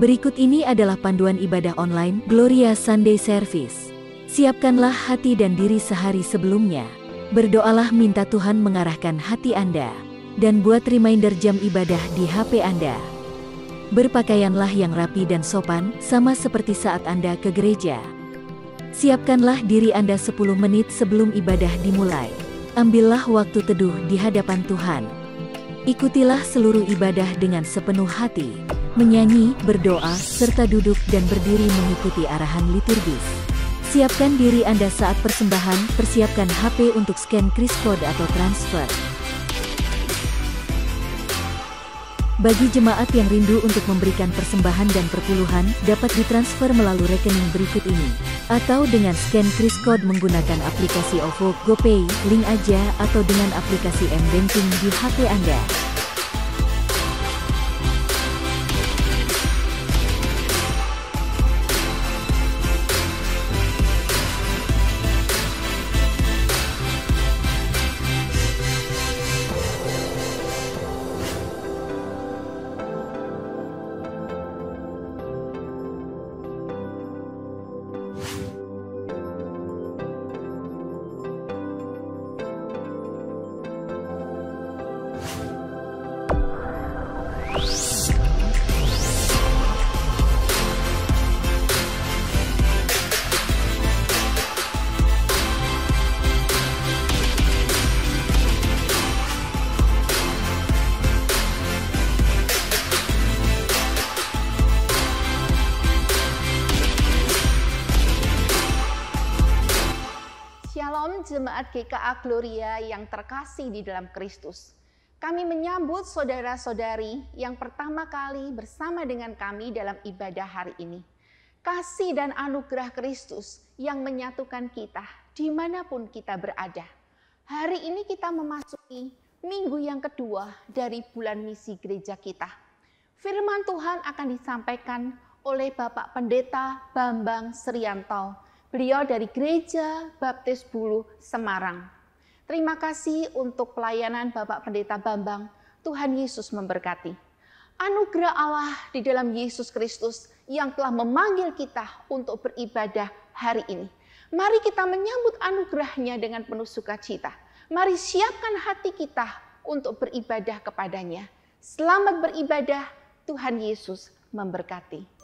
Berikut ini adalah panduan ibadah online Gloria Sunday Service. Siapkanlah hati dan diri sehari sebelumnya. Berdoalah minta Tuhan mengarahkan hati Anda. Dan buat reminder jam ibadah di HP Anda. Berpakaianlah yang rapi dan sopan, sama seperti saat Anda ke gereja. Siapkanlah diri Anda 10 menit sebelum ibadah dimulai. Ambillah waktu teduh di hadapan Tuhan. Ikutilah seluruh ibadah dengan sepenuh hati. Menyanyi, berdoa, serta duduk dan berdiri mengikuti arahan liturgis. Siapkan diri Anda saat persembahan, persiapkan HP untuk scan kris kode atau transfer. Bagi jemaat yang rindu untuk memberikan persembahan dan perpuluhan, dapat ditransfer melalui rekening berikut ini. Atau dengan scan kris kode menggunakan aplikasi OVO, GoPay, link aja, atau dengan aplikasi M-Banking di HP Anda. Shalom Jemaat GKA Gloria yang terkasih di dalam Kristus. Kami menyambut saudara-saudari yang pertama kali bersama dengan kami dalam ibadah hari ini. Kasih dan anugerah Kristus yang menyatukan kita dimanapun kita berada. Hari ini kita memasuki minggu yang kedua dari bulan misi gereja kita. Firman Tuhan akan disampaikan oleh Bapak Pendeta Bambang Srianto. Beliau dari Gereja Baptis Bulu, Semarang. Terima kasih untuk pelayanan Bapak Pendeta Bambang. Tuhan Yesus memberkati. Anugerah Allah di dalam Yesus Kristus yang telah memanggil kita untuk beribadah hari ini. Mari kita menyambut anugerahnya dengan penuh sukacita. Mari siapkan hati kita untuk beribadah kepadanya. Selamat beribadah, Tuhan Yesus memberkati.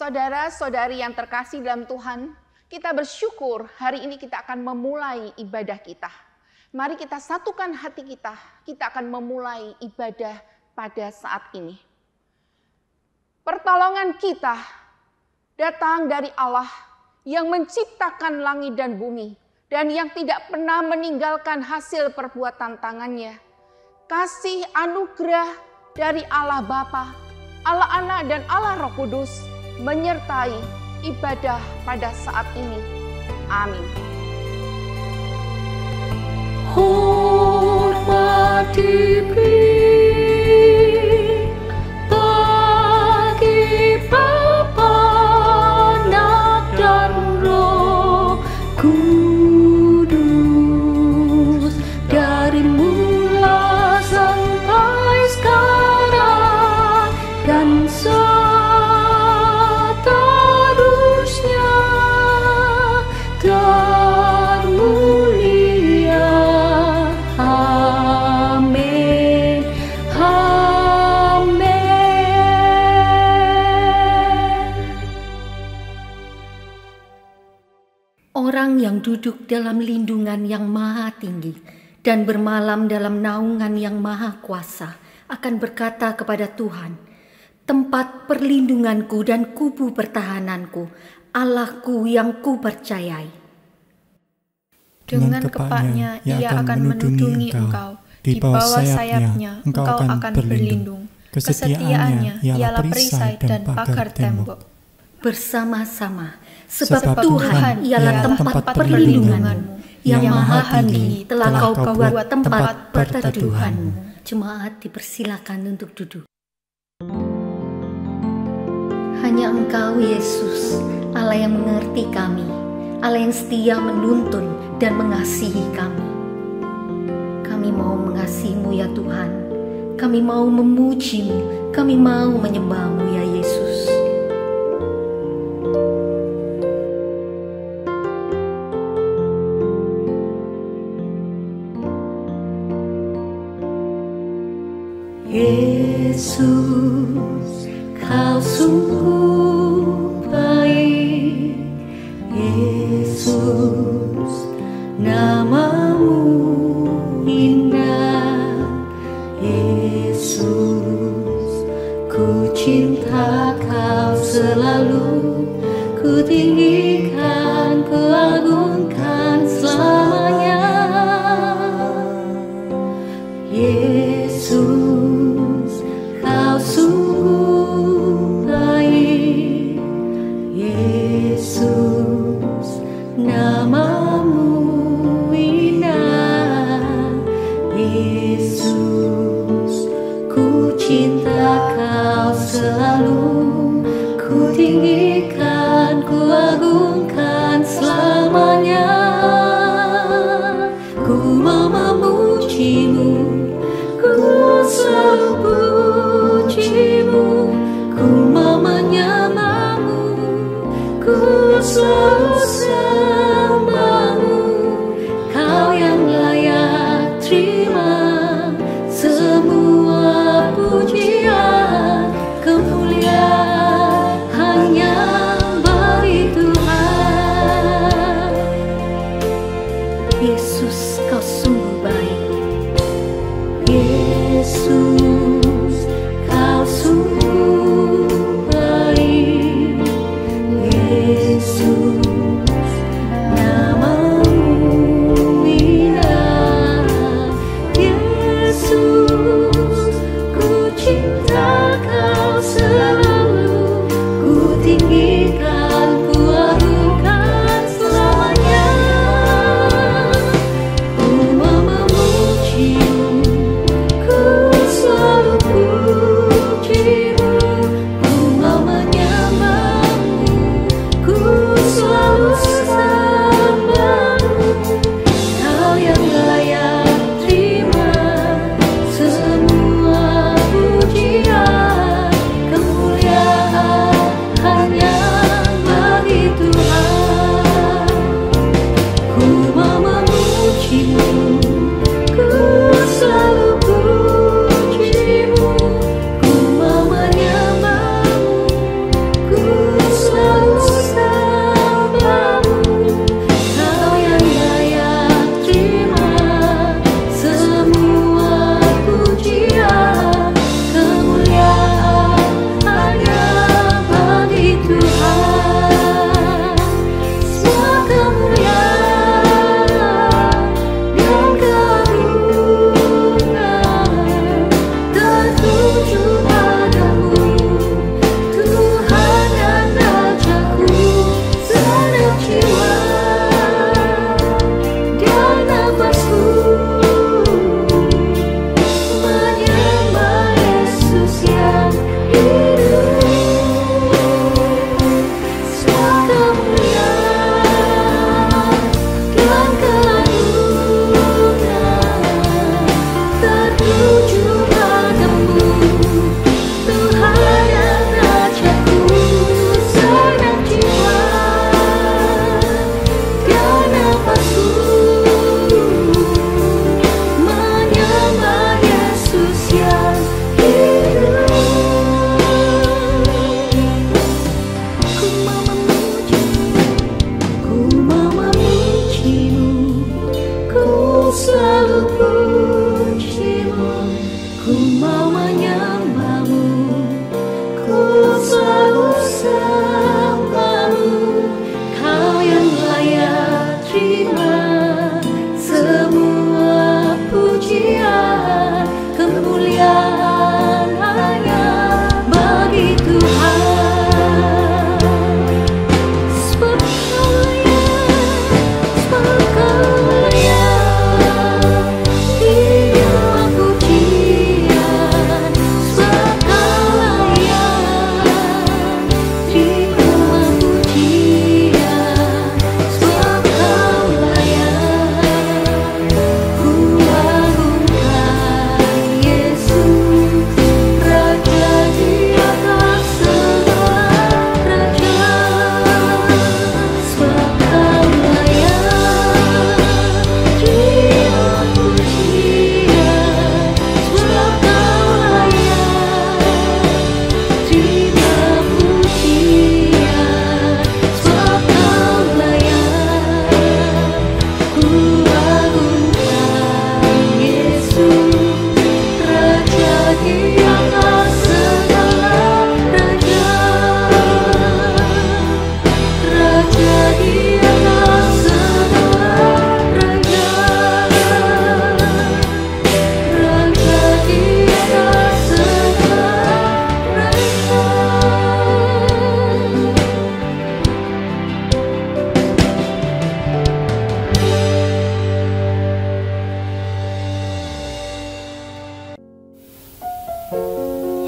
Saudara-saudari yang terkasih dalam Tuhan, kita bersyukur hari ini kita akan memulai ibadah kita. Mari kita satukan hati kita akan memulai ibadah pada saat ini. Pertolongan kita datang dari Allah yang menciptakan langit dan bumi dan yang tidak pernah meninggalkan hasil perbuatan tangannya. Kasih anugerah dari Allah Bapa, Allah Anak dan Allah Roh Kudus menyertai ibadah pada saat ini. Amin. Hormat diberi bagi Bapa, Anak dan Roh Kudus dari mula sampai sekarang dan seterusnya termulia. Amin. Amin. Orang yang duduk dalam lindungan yang maha tinggi dan bermalam dalam naungan yang maha kuasa akan berkata kepada Tuhan, tempat perlindunganku dan kubu pertahananku, Allahku yang kupercayai. Dengan kepaknya ia akan menudungi engkau, di bawah sayapnya engkau akan berlindung. Kesetiaannya ialah perisai dan pagar tembok. Bersama-sama, sebab Tuhan ialah tempat perlindunganmu, yang maha tinggi telah kau buat tempat perteduhanmu. Jemaat dipersilakan untuk duduk. Hanya Engkau Yesus, Allah yang mengerti kami, Allah yang setia menuntun dan mengasihi kami. Kami mau mengasihi-Mu ya Tuhan, kami mau memuji-Mu, kami mau menyembah-Mu ya Yesus. Yesus, Kau sungguh baik. Yesus, nama-Mu indah. Yesus, ku cinta Kau selalu, ku tinggikan, ku agungkan selamanya. Yesus, Kau sungguh baik. Yesus, nama-Mu indah. Yesus, ku cinta Kau selalu, ku tinggikan, ku agungkan selamanya. Ku mau memuji-Mu, ku selalu puji-Mu, ku mau menyembah-Mu, ku selalu sembah-Mu. Kau yang layak terima semua pujian, kemuliaan hanya bagi Tuhan. Yesus, Kau sungguh baik. Yesus, Kau sungguh baik. Yesus, nama-Mu indah. Yesus, ku cinta Kau selalu, ku tinggikan, ku agungkan selamanya. Ku mau memuji-Mu, ku selalu puji-Mu, ku mau menyembah-Mu, ku selalu sembah-Mu. Kau yang layak terima semua pujian, kemuliaan hanya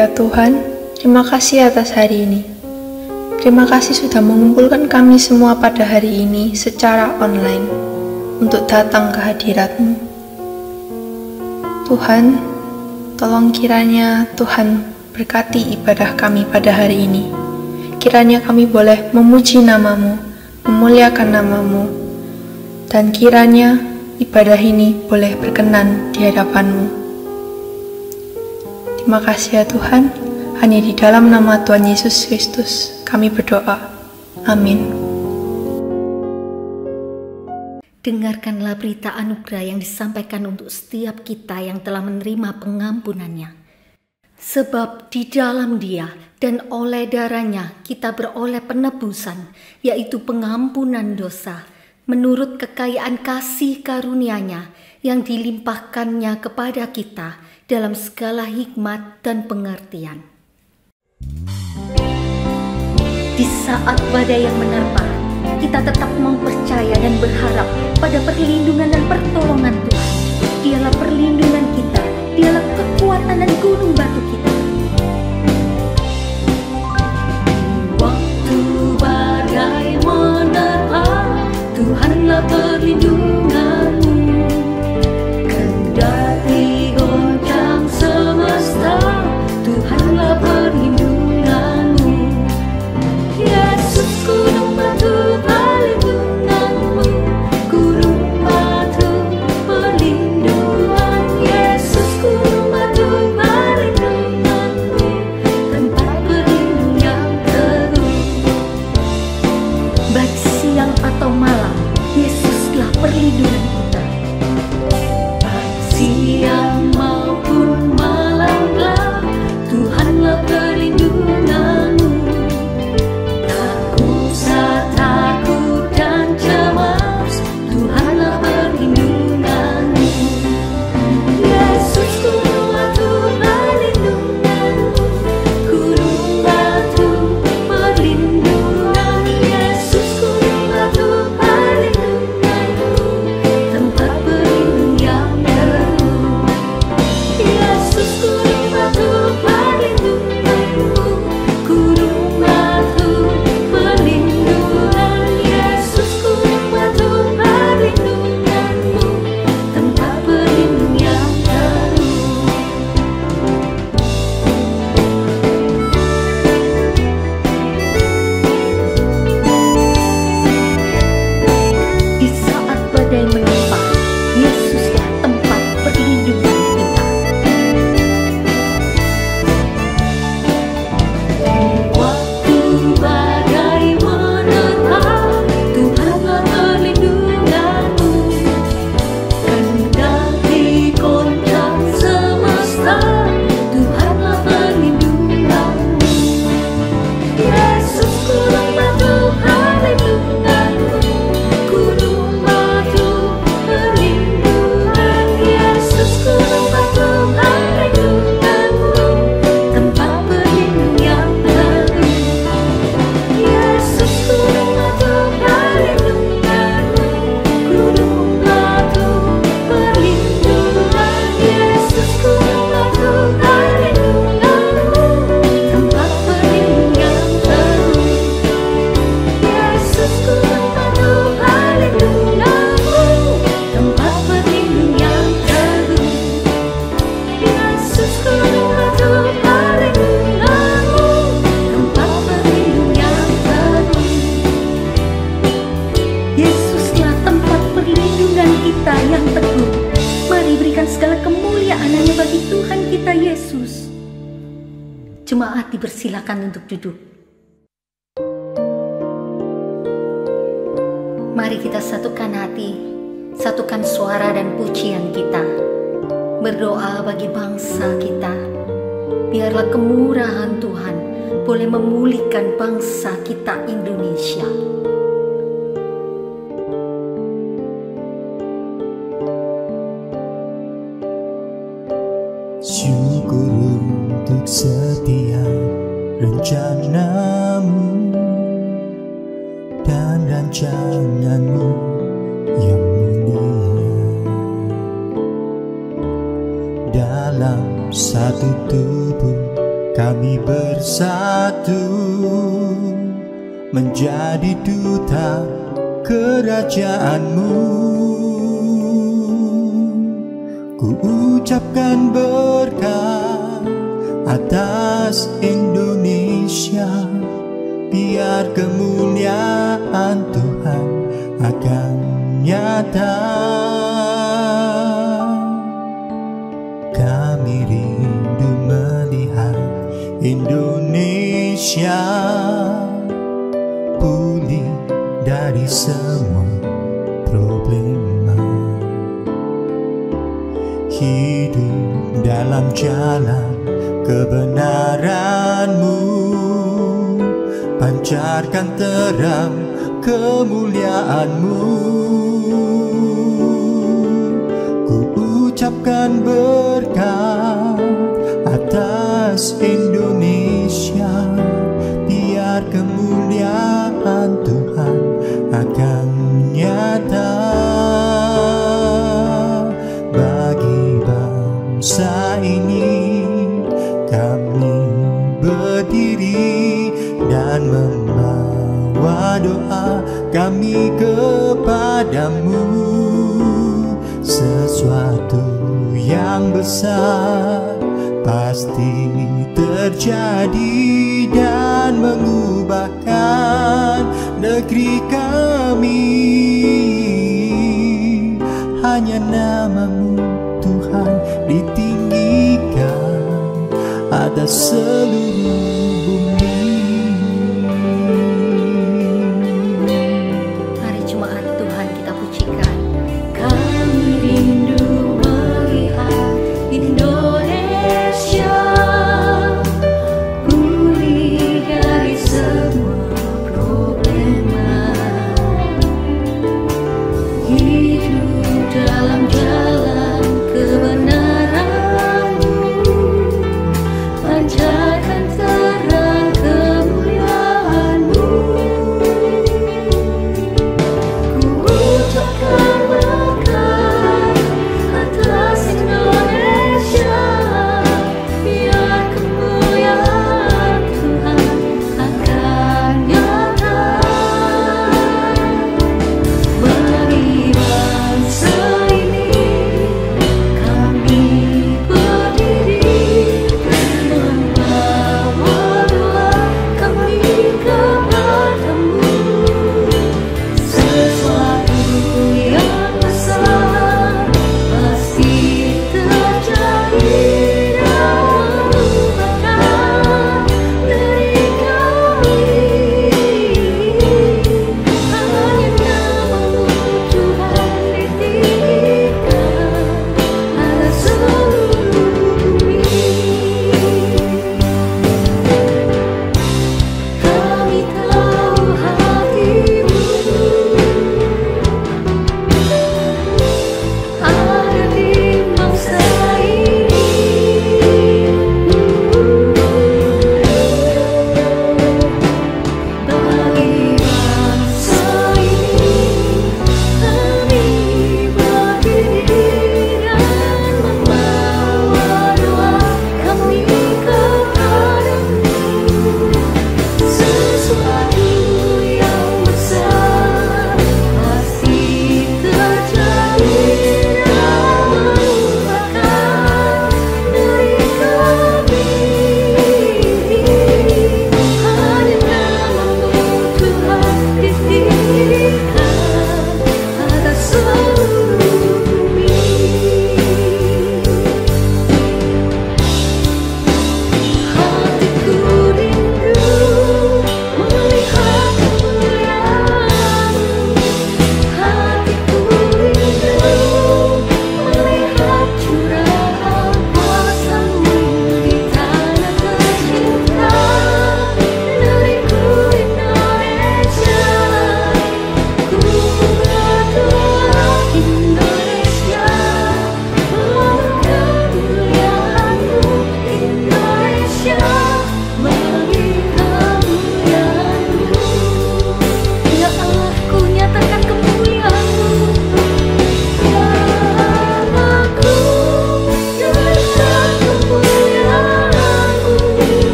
Ya Tuhan, terima kasih atas hari ini. Terima kasih sudah mengumpulkan kami semua pada hari ini secara online untuk datang ke hadirat-Mu. Tuhan, tolong kiranya Tuhan berkati ibadah kami pada hari ini. Kiranya kami boleh memuji nama-Mu, memuliakan nama-Mu, dan kiranya ibadah ini boleh berkenan di hadapan-Mu. Terima kasih ya Tuhan, hanya di dalam nama Tuhan Yesus Kristus kami berdoa. Amin. Dengarkanlah berita anugerah yang disampaikan untuk setiap kita yang telah menerima pengampunannya. Sebab di dalam Dia dan oleh darahnya kita beroleh penebusan, yaitu pengampunan dosa, menurut kekayaan kasih karunia-Nya yang dilimpahkannya kepada kita dalam segala hikmat dan pengertian. Di saat badai yang menerpa, kita tetap mau percaya dan berharap pada perlindungan dan pertolongan Tuhan. Dialah perlindungan kita, Dialah kekuatan dan gunung batu kita. Waktu badai menerpa, Tuhanlah perlindunganmu. Kendati goncang semesta, Tuhanlah perlindunganmu. Yesus gunung batu perlindunganmu, gunung batu perlindungan. Yesus gunung batu perlindunganmu, tempat berlindung yang teguh. Baik siang atau malam, Yesuslah perlindungan kita. Baik siang maupun malam gelap, Tuhanlah perlindunganmu. Takut dan cemas, Tuhanlah perlindunganmu. Yesus gunung batu perlindunganmu, gunung batu perlindungan. Yesus gunung batu perlindunganmu, tempat berlindung yang teguh. Yesus gunung batu perlindunganmu, gunung batu perlindungan. Yesus gunung batu perlindunganmu, tempat berlindung yang teguh. Di saat badai menerpa, Yesuslah tempat perlindungan kita. Waktu badai menerpa, Tuhanlah perlindunganmu. Kendati goncang semesta, Tuhanlah perlindunganmu. Yesus gunung batu perlindunganmu, gunung batu perlindungan. Yesus gunung batu perlindunganmu, tempat berlindung yang teguh. Yesus gunung batu perlindunganmu, gunung batu perlindungan. Yesus gunung batu perlindunganmu, tempat berlindung yang teguh. Yesus gunung batu perlindunganmu, tempat berlindung yang teguh. Yesus gunung batu perlindunganmu, tempat berlindung yang teguh. Yesuslah tempat perlindungan kita yang teguh. Mari berikan segala kemuliaan hanya bagi Tuhan kita Yesus. Jemaat dipersilakan untuk duduk. Mari kita satukan hati, satukan suara dan pujian kita. Berdoa bagi bangsa kita. Biarlah kemurahan Tuhan boleh memulihkan bangsa kita Indonesia. Syukur untuk setiap rencanamu dan rancanganmu yang mulia dalam satu tubuh kami bersatu menjadi duta kerajaan-Mu. Ku ucapkan berkat atas Indonesia, biar kemuliaan Tuhan akan nyata. Kami rindu melihat Indonesia pulih dari semua problema, hidup dalam jalan kebenaran-Mu, pancarkan terang kemuliaan-Mu. Ku ucapkan berkat atas Indonesia, biar kemuliaan Tuhan akan nyata. Bagi bangsa ini kami berdiri dan membawa doa kami kepadamu. Sesuatu yang besar pasti terjadi dan mengubahkan negeri kami. Hanya nama-Mu Tuhan ditinggikan atas seluruh bumi. Mari jemaat Tuhan kita pujikan. Kami rindu melihat Indonesia pulih dari semua problema, hidup dalam jalan kebenaran-Mu, pancarkan terang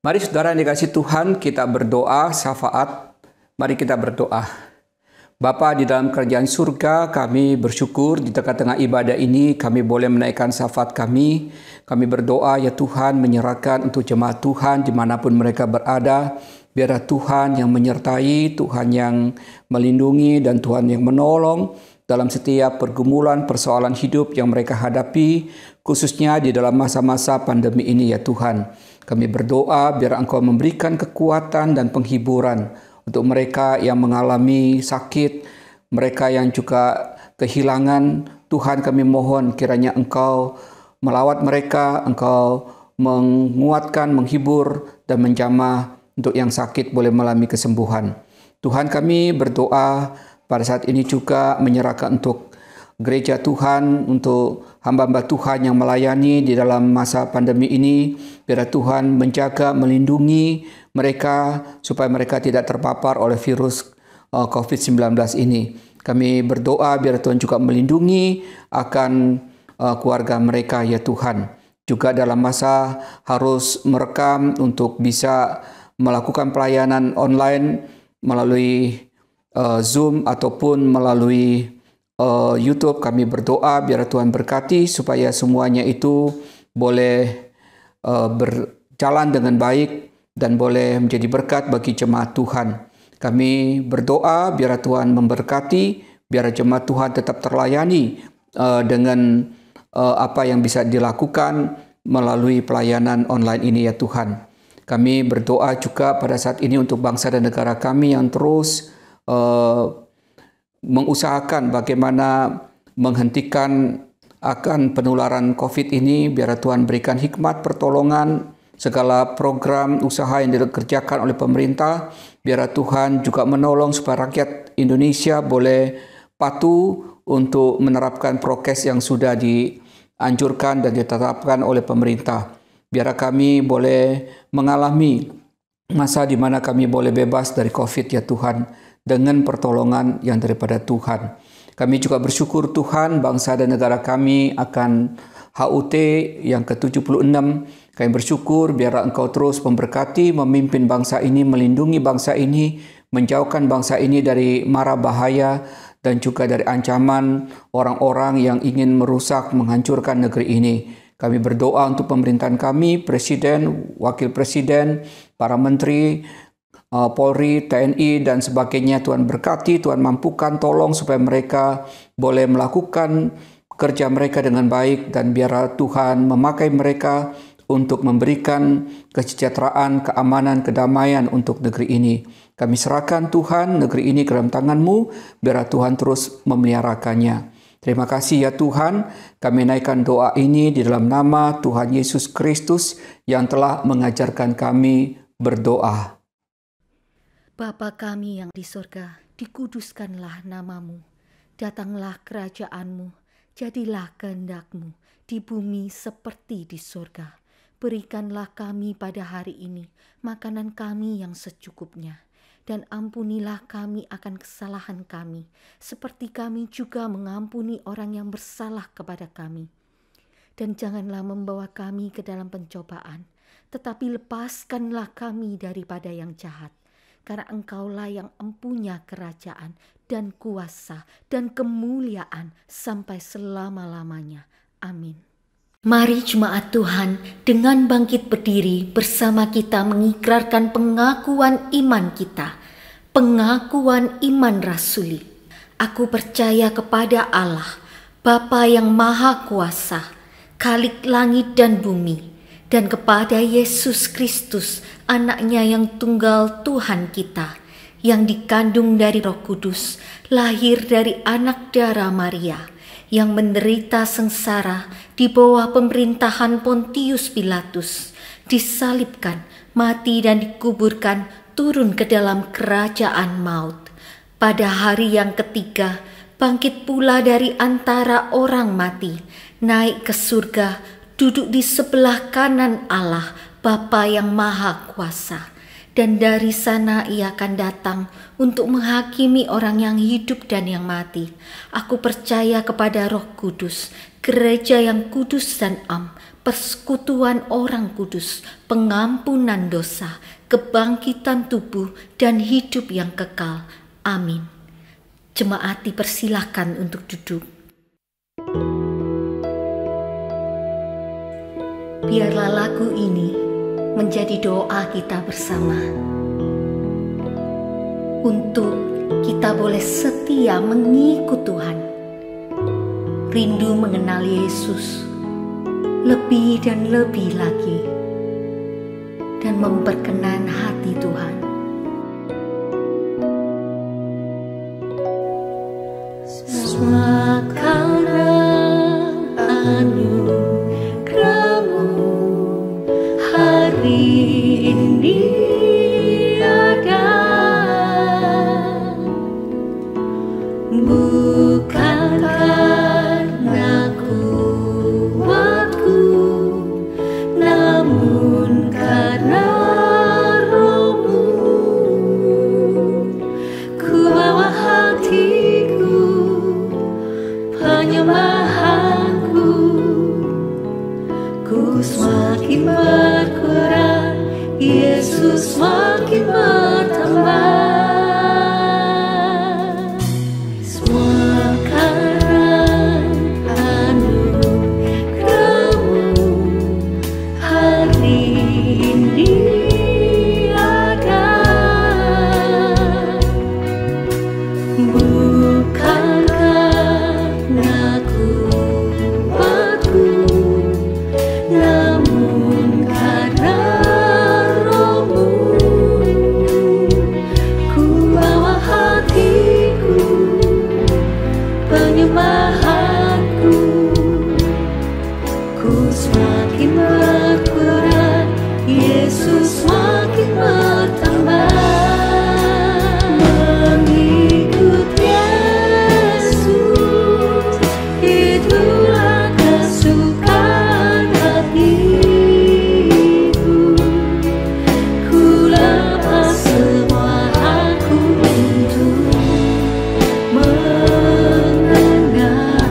Mari saudara yang dikasihi Tuhan, kita berdoa syafaat. Mari kita berdoa. Bapa di dalam kerajaan surga, kami bersyukur di tengah-tengah ibadah ini kami boleh menaikkan syafaat kami. Kami berdoa ya Tuhan menyerahkan untuk jemaat Tuhan dimanapun mereka berada. Biarlah Tuhan yang menyertai, Tuhan yang melindungi dan Tuhan yang menolong dalam setiap pergumulan persoalan hidup yang mereka hadapi, khususnya di dalam masa-masa pandemi ini ya Tuhan. Kami berdoa biar Engkau memberikan kekuatan dan penghiburan untuk mereka yang mengalami sakit, mereka yang juga kehilangan. Tuhan, kami mohon kiranya Engkau melawat mereka, Engkau menguatkan, menghibur dan menjamah untuk yang sakit boleh mengalami kesembuhan. Tuhan, kami berdoa pada saat ini juga menyerahkan untuk gereja Tuhan, untuk hamba-hamba Tuhan yang melayani di dalam masa pandemi ini. Biar Tuhan menjaga, melindungi mereka supaya mereka tidak terpapar oleh virus COVID-19 ini. Kami berdoa biar Tuhan juga melindungi akan keluarga mereka ya Tuhan. Juga dalam masa harus merekam untuk bisa melakukan pelayanan online melalui Zoom ataupun melalui YouTube, kami berdoa biar Tuhan berkati supaya semuanya itu boleh berjalan dengan baik dan boleh menjadi berkat bagi jemaat Tuhan. Kami berdoa biar Tuhan memberkati, biar jemaat Tuhan tetap terlayani dengan apa yang bisa dilakukan melalui pelayanan online ini ya Tuhan. Kami berdoa juga pada saat ini untuk bangsa dan negara kami yang terus mengusahakan bagaimana menghentikan akan penularan COVID ini. Biar Tuhan berikan hikmat pertolongan segala program usaha yang dikerjakan oleh pemerintah. Biar Tuhan juga menolong supaya rakyat Indonesia boleh patuh untuk menerapkan prokes yang sudah dianjurkan dan ditetapkan oleh pemerintah. Biar kami boleh mengalami masa di mana kami boleh bebas dari COVID ya Tuhan, dengan pertolongan yang daripada Tuhan. Kami juga bersyukur Tuhan bangsa dan negara kami akan HUT yang ke-76. Kami bersyukur biar Engkau terus memberkati, memimpin bangsa ini, melindungi bangsa ini, menjauhkan bangsa ini dari mara bahaya dan juga dari ancaman orang-orang yang ingin merusak, menghancurkan negeri ini. Kami berdoa untuk pemerintahan kami, Presiden, Wakil Presiden, para Menteri, Polri, TNI dan sebagainya. Tuhan berkati, Tuhan mampukan, tolong supaya mereka boleh melakukan kerja mereka dengan baik dan biar Tuhan memakai mereka untuk memberikan kesejahteraan, keamanan, kedamaian untuk negeri ini. Kami serahkan Tuhan negeri ini ke dalam tangan-Mu, biar Tuhan terus memeliharakannya. Terima kasih ya Tuhan, kami naikkan doa ini di dalam nama Tuhan Yesus Kristus yang telah mengajarkan kami berdoa. Bapa kami yang di surga, dikuduskanlah namamu. Datanglah kerajaan-Mu, jadilah kehendak-Mu di bumi seperti di surga. Berikanlah kami pada hari ini makanan kami yang secukupnya. Dan ampunilah kami akan kesalahan kami, seperti kami juga mengampuni orang yang bersalah kepada kami. Dan janganlah membawa kami ke dalam pencobaan, tetapi lepaskanlah kami daripada yang jahat. Karena Engkaulah yang empunya kerajaan dan kuasa dan kemuliaan sampai selama-lamanya. Amin. Mari jemaat Tuhan dengan bangkit berdiri bersama kita mengikrarkan pengakuan iman kita. Pengakuan iman rasuli. Aku percaya kepada Allah, Bapa yang Maha Kuasa, Khalik langit dan bumi, dan kepada Yesus Kristus, Anak-Nya yang tunggal Tuhan kita, yang dikandung dari Roh Kudus, lahir dari anak darah Maria, yang menderita sengsara di bawah pemerintahan Pontius Pilatus, disalibkan, mati dan dikuburkan, turun ke dalam kerajaan maut. Pada hari yang ketiga, bangkit pula dari antara orang mati, naik ke surga, duduk di sebelah kanan Allah, Bapa yang Maha Kuasa. Dan dari sana Ia akan datang untuk menghakimi orang yang hidup dan yang mati. Aku percaya kepada Roh Kudus, gereja yang kudus dan am, persekutuan orang kudus, pengampunan dosa, kebangkitan tubuh, dan hidup yang kekal. Amin. Jemaat dipersilahkan untuk duduk. Biarlah lagu ini menjadi doa kita bersama, untuk kita boleh setia mengikut Tuhan, rindu mengenal Yesus lebih dan lebih lagi, dan memperkenan hati Tuhan. Semua karena anugerah-Mu hari ini ada, bukan karena kuatku, namun karena Roh-Mu. Ku bawa hatiku, penyembahanku, ku semakin berkurang, Yesus semakin bertambah. Semua karena anugerah-Mu hari ini ada, bukan karena kuatku, namun karena Roh-Mu. Ku bawa hatiku, penyembahanku, ku semakin berkurang, Yesus semakin bertambah. Mengikut Yesus, itulah kesukaan hatiku. Ku lepas semua aku untuk mengenal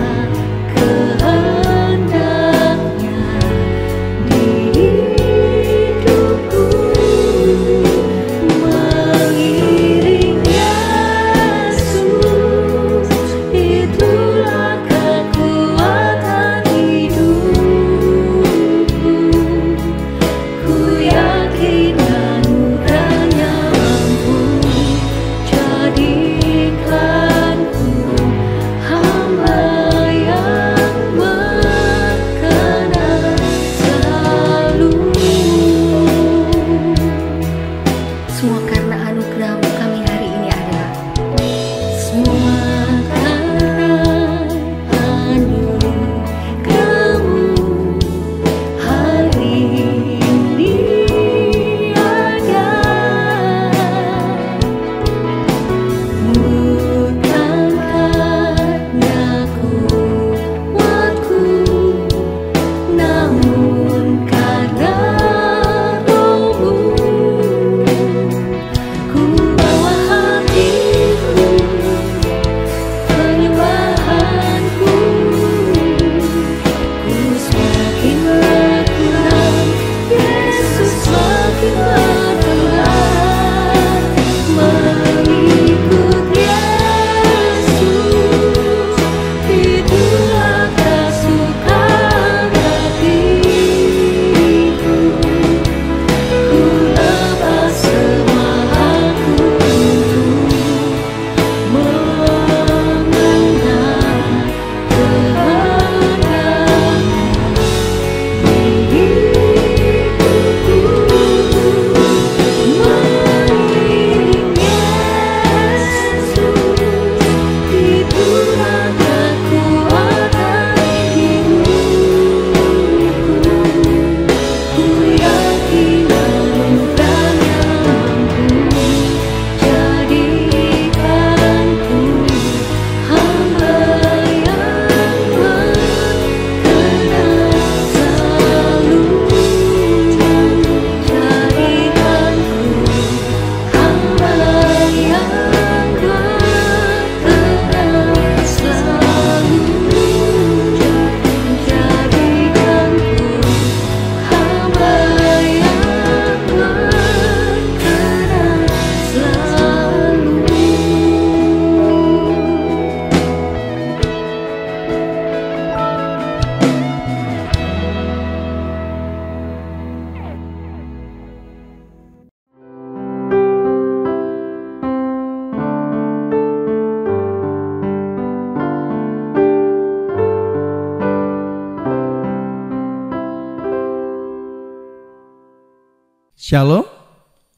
Shalom.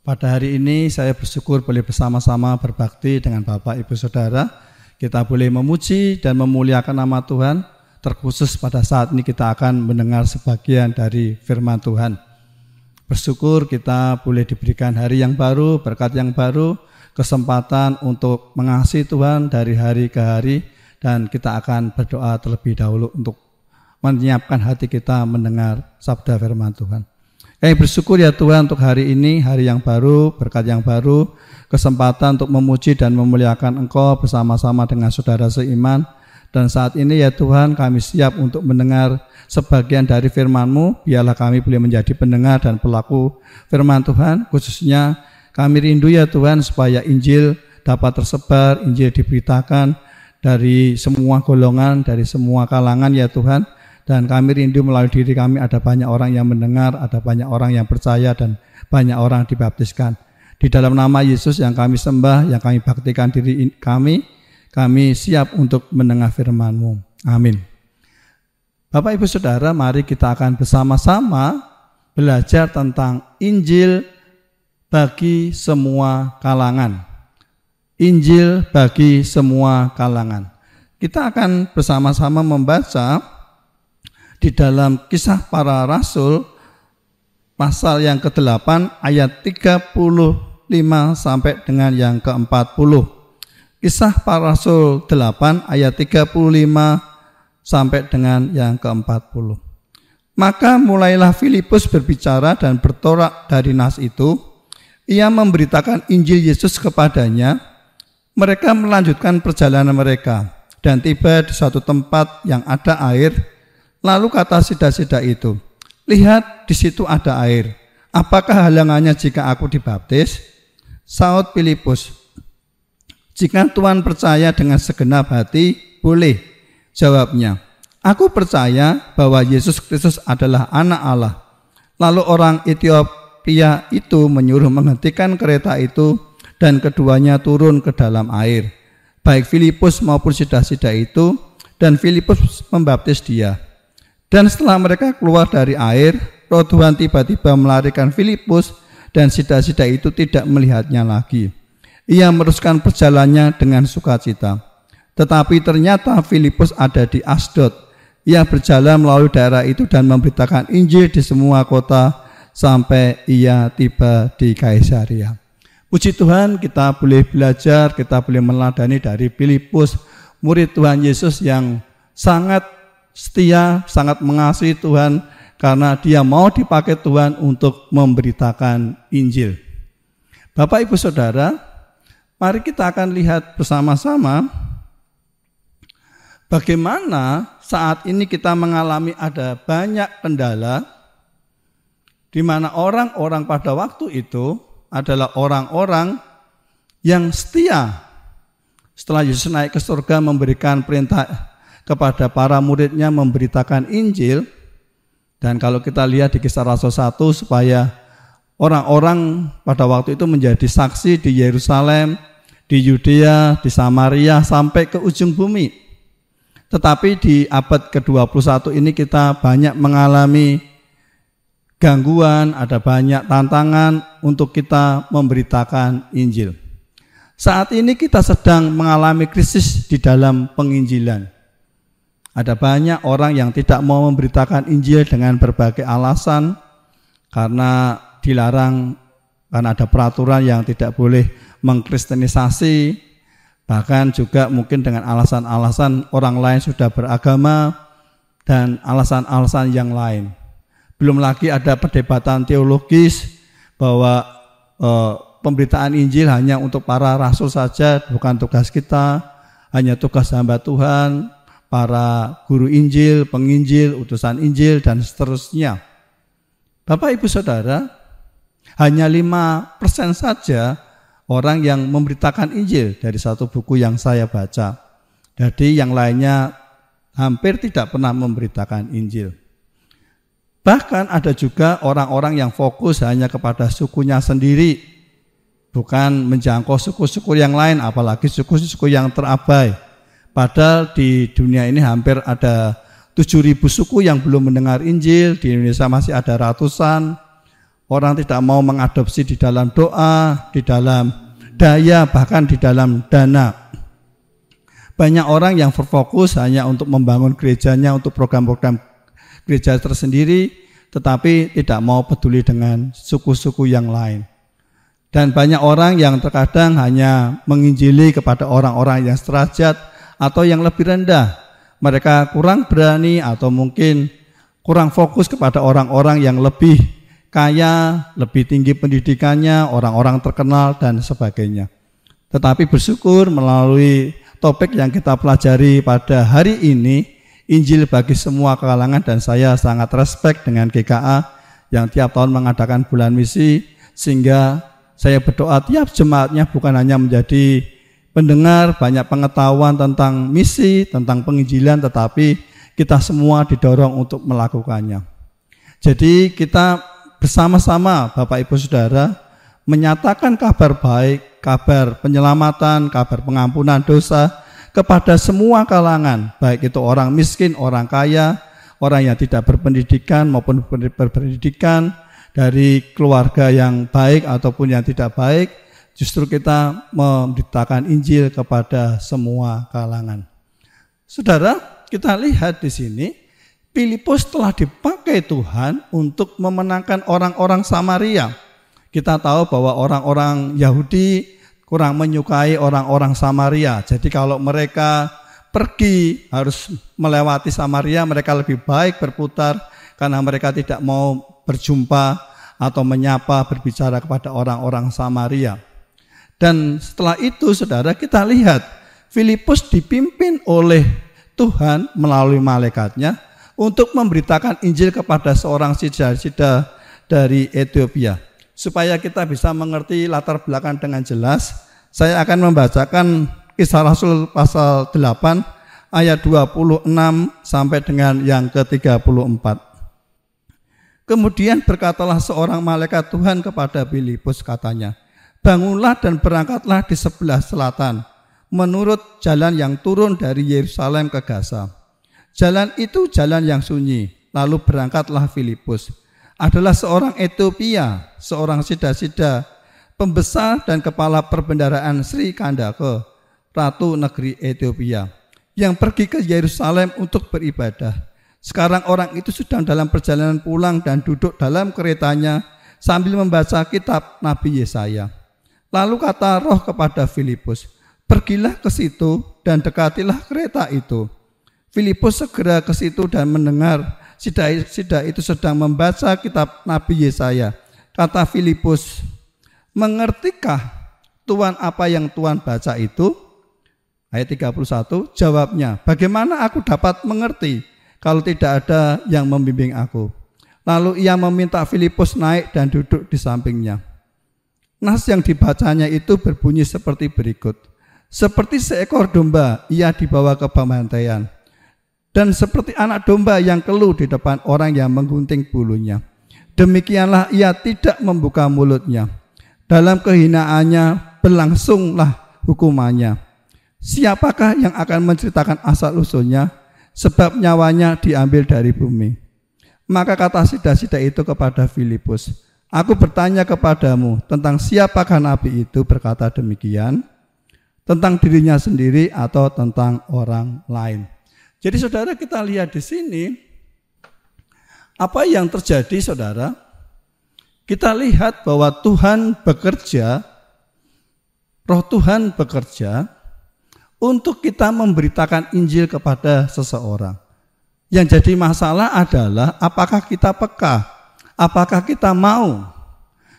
Pada hari ini saya bersyukur boleh bersama-sama berbakti dengan Bapak Ibu Saudara. Kita boleh memuji dan memuliakan nama Tuhan. Terkhusus pada saat ini kita akan mendengar sebagian dari firman Tuhan. Bersyukur kita boleh diberikan hari yang baru, berkat yang baru, kesempatan untuk mengasihi Tuhan dari hari ke hari. Dan kita akan berdoa terlebih dahulu untuk menyiapkan hati kita mendengar sabda firman Tuhan. Kami bersyukur ya Tuhan untuk hari ini, hari yang baru, berkat yang baru, kesempatan untuk memuji dan memuliakan Engkau bersama-sama dengan saudara seiman. Dan saat ini ya Tuhan kami siap untuk mendengar sebagian dari firman-Mu. Biarlah kami boleh menjadi pendengar dan pelaku firman Tuhan. Khususnya kami rindu ya Tuhan supaya Injil dapat tersebar, Injil diberitakan dari semua golongan, dari semua kalangan ya Tuhan. Dan kami rindu melalui diri kami ada banyak orang yang mendengar, ada banyak orang yang percaya, dan banyak orang dibaptiskan. Di dalam nama Yesus yang kami sembah, yang kami baktikan diri kami siap untuk mendengar firman-Mu. Amin. Bapak Ibu Saudara, mari kita akan bersama-sama belajar tentang Injil bagi semua kalangan. Injil bagi semua kalangan. Kita akan bersama-sama membaca di dalam Kisah Para Rasul pasal yang ke-8 ayat 35 sampai dengan yang ke-40. Kisah Para Rasul 8 ayat 35 sampai dengan yang ke-40. Maka mulailah Filipus berbicara dan bertolak dari nas itu. Ia memberitakan Injil Yesus kepadanya. Mereka melanjutkan perjalanan mereka dan tiba di suatu tempat yang ada air. Lalu kata sida-sida itu, lihat di situ ada air. Apakah halangannya jika aku dibaptis? Saud Filipus, jika Tuhan percaya dengan segenap hati, boleh. Jawabnya, aku percaya bahwa Yesus Kristus adalah anak Allah. Lalu orang Etiopia itu menyuruh menghentikan kereta itu dan keduanya turun ke dalam air. Baik Filipus maupun sida-sida itu, dan Filipus membaptis dia. Dan setelah mereka keluar dari air, Roh Tuhan tiba-tiba melarikan Filipus dan sida-sida itu tidak melihatnya lagi. Ia meneruskan perjalanannya dengan sukacita. Tetapi ternyata Filipus ada di Asdod. Ia berjalan melalui daerah itu dan memberitakan Injil di semua kota sampai ia tiba di Kaisaria. Puji Tuhan, kita boleh belajar, kita boleh meneladani dari Filipus, murid Tuhan Yesus yang sangat setia, sangat mengasihi Tuhan karena dia mau dipakai Tuhan untuk memberitakan Injil. Bapak Ibu Saudara, mari kita akan lihat bersama-sama bagaimana saat ini kita mengalami ada banyak kendala di mana orang-orang pada waktu itu adalah orang-orang yang setia. Setelah Yesus naik ke surga memberikan perintah kepada para muridnya memberitakan Injil. Dan kalau kita lihat di Kisah Rasul 1, supaya orang-orang pada waktu itu menjadi saksi di Yerusalem, di Yudea, di Samaria, sampai ke ujung bumi. Tetapi di abad ke-21 ini kita banyak mengalami gangguan, ada banyak tantangan untuk kita memberitakan Injil. Saat ini kita sedang mengalami krisis di dalam penginjilan. Ada banyak orang yang tidak mau memberitakan Injil dengan berbagai alasan, karena dilarang, karena ada peraturan yang tidak boleh mengkristenisasi, bahkan juga mungkin dengan alasan-alasan orang lain sudah beragama, dan alasan-alasan yang lain. Belum lagi ada perdebatan teologis bahwa pemberitaan Injil hanya untuk para rasul saja, bukan tugas kita, hanya tugas hamba Tuhan, para guru Injil, penginjil, utusan Injil, dan seterusnya. Bapak Ibu Saudara, hanya 5% saja orang yang memberitakan Injil dari satu buku yang saya baca. Jadi yang lainnya hampir tidak pernah memberitakan Injil. Bahkan ada juga orang-orang yang fokus hanya kepada sukunya sendiri, bukan menjangkau suku-suku yang lain, apalagi suku-suku yang terabai. Padahal di dunia ini hampir ada 7.000 suku yang belum mendengar Injil, di Indonesia masih ada ratusan. Orang tidak mau mengadopsi di dalam doa, di dalam daya, bahkan di dalam dana. Banyak orang yang berfokus hanya untuk membangun gerejanya, untuk program-program gereja tersendiri, tetapi tidak mau peduli dengan suku-suku yang lain. Dan banyak orang yang terkadang hanya menginjili kepada orang-orang yang sederajat atau yang lebih rendah. Mereka kurang berani atau mungkin kurang fokus kepada orang-orang yang lebih kaya, lebih tinggi pendidikannya, orang-orang terkenal dan sebagainya. Tetapi bersyukur melalui topik yang kita pelajari pada hari ini, Injil bagi semua kalangan, dan saya sangat respect dengan GKA yang tiap tahun mengadakan bulan misi, sehingga saya berdoa tiap jemaatnya bukan hanya menjadi pendengar banyak pengetahuan tentang misi, tentang penginjilan, tetapi kita semua didorong untuk melakukannya. Jadi kita bersama-sama Bapak Ibu Saudara menyatakan kabar baik, kabar penyelamatan, kabar pengampunan dosa kepada semua kalangan, baik itu orang miskin, orang kaya, orang yang tidak berpendidikan maupun berpendidikan, dari keluarga yang baik ataupun yang tidak baik. Justru kita memberitakan Injil kepada semua kalangan. Saudara, kita lihat di sini, Filipus telah dipakai Tuhan untuk memenangkan orang-orang Samaria. Kita tahu bahwa orang-orang Yahudi kurang menyukai orang-orang Samaria. Jadi kalau mereka pergi harus melewati Samaria, mereka lebih baik berputar karena mereka tidak mau berjumpa atau menyapa, berbicara kepada orang-orang Samaria. Dan setelah itu saudara, kita lihat Filipus dipimpin oleh Tuhan melalui malaikatnya untuk memberitakan Injil kepada seorang sida-sida dari Ethiopia. Supaya kita bisa mengerti latar belakang dengan jelas, saya akan membacakan Kisah Rasul pasal 8 ayat 26 sampai dengan yang ke-34. Kemudian berkatalah seorang malaikat Tuhan kepada Filipus, katanya, bangunlah dan berangkatlah di sebelah selatan, menurut jalan yang turun dari Yerusalem ke Gaza. Jalan itu jalan yang sunyi. Lalu berangkatlah Filipus. Adalah seorang Ethiopia, seorang sida-sida, pembesar dan kepala perbendaharaan Sri Kandake, ratu negeri Ethiopia, yang pergi ke Yerusalem untuk beribadah. Sekarang orang itu sedang dalam perjalanan pulang dan duduk dalam keretanya sambil membaca kitab Nabi Yesaya. Lalu kata Roh kepada Filipus, pergilah ke situ dan dekatilah kereta itu. Filipus segera ke situ dan mendengar sida itu sedang membaca kitab Nabi Yesaya. Kata Filipus, mengertikah Tuhan apa yang Tuhan baca itu? Ayat 31, jawabnya, bagaimana aku dapat mengerti kalau tidak ada yang membimbing aku? Lalu ia meminta Filipus naik dan duduk di sampingnya. Nas yang dibacanya itu berbunyi seperti berikut. Seperti seekor domba ia dibawa ke pembantaian, dan seperti anak domba yang keluh di depan orang yang menggunting bulunya, demikianlah ia tidak membuka mulutnya. Dalam kehinaannya berlangsunglah hukumannya. Siapakah yang akan menceritakan asal-usulnya, sebab nyawanya diambil dari bumi? Maka kata sida-sida itu kepada Filipus, aku bertanya kepadamu tentang siapakah nabi itu berkata demikian, tentang dirinya sendiri atau tentang orang lain. Jadi saudara, kita lihat di sini apa yang terjadi saudara. Kita lihat bahwa Tuhan bekerja, Roh Tuhan bekerja untuk kita memberitakan Injil kepada seseorang. Yang jadi masalah adalah apakah kita peka, apakah kita mau.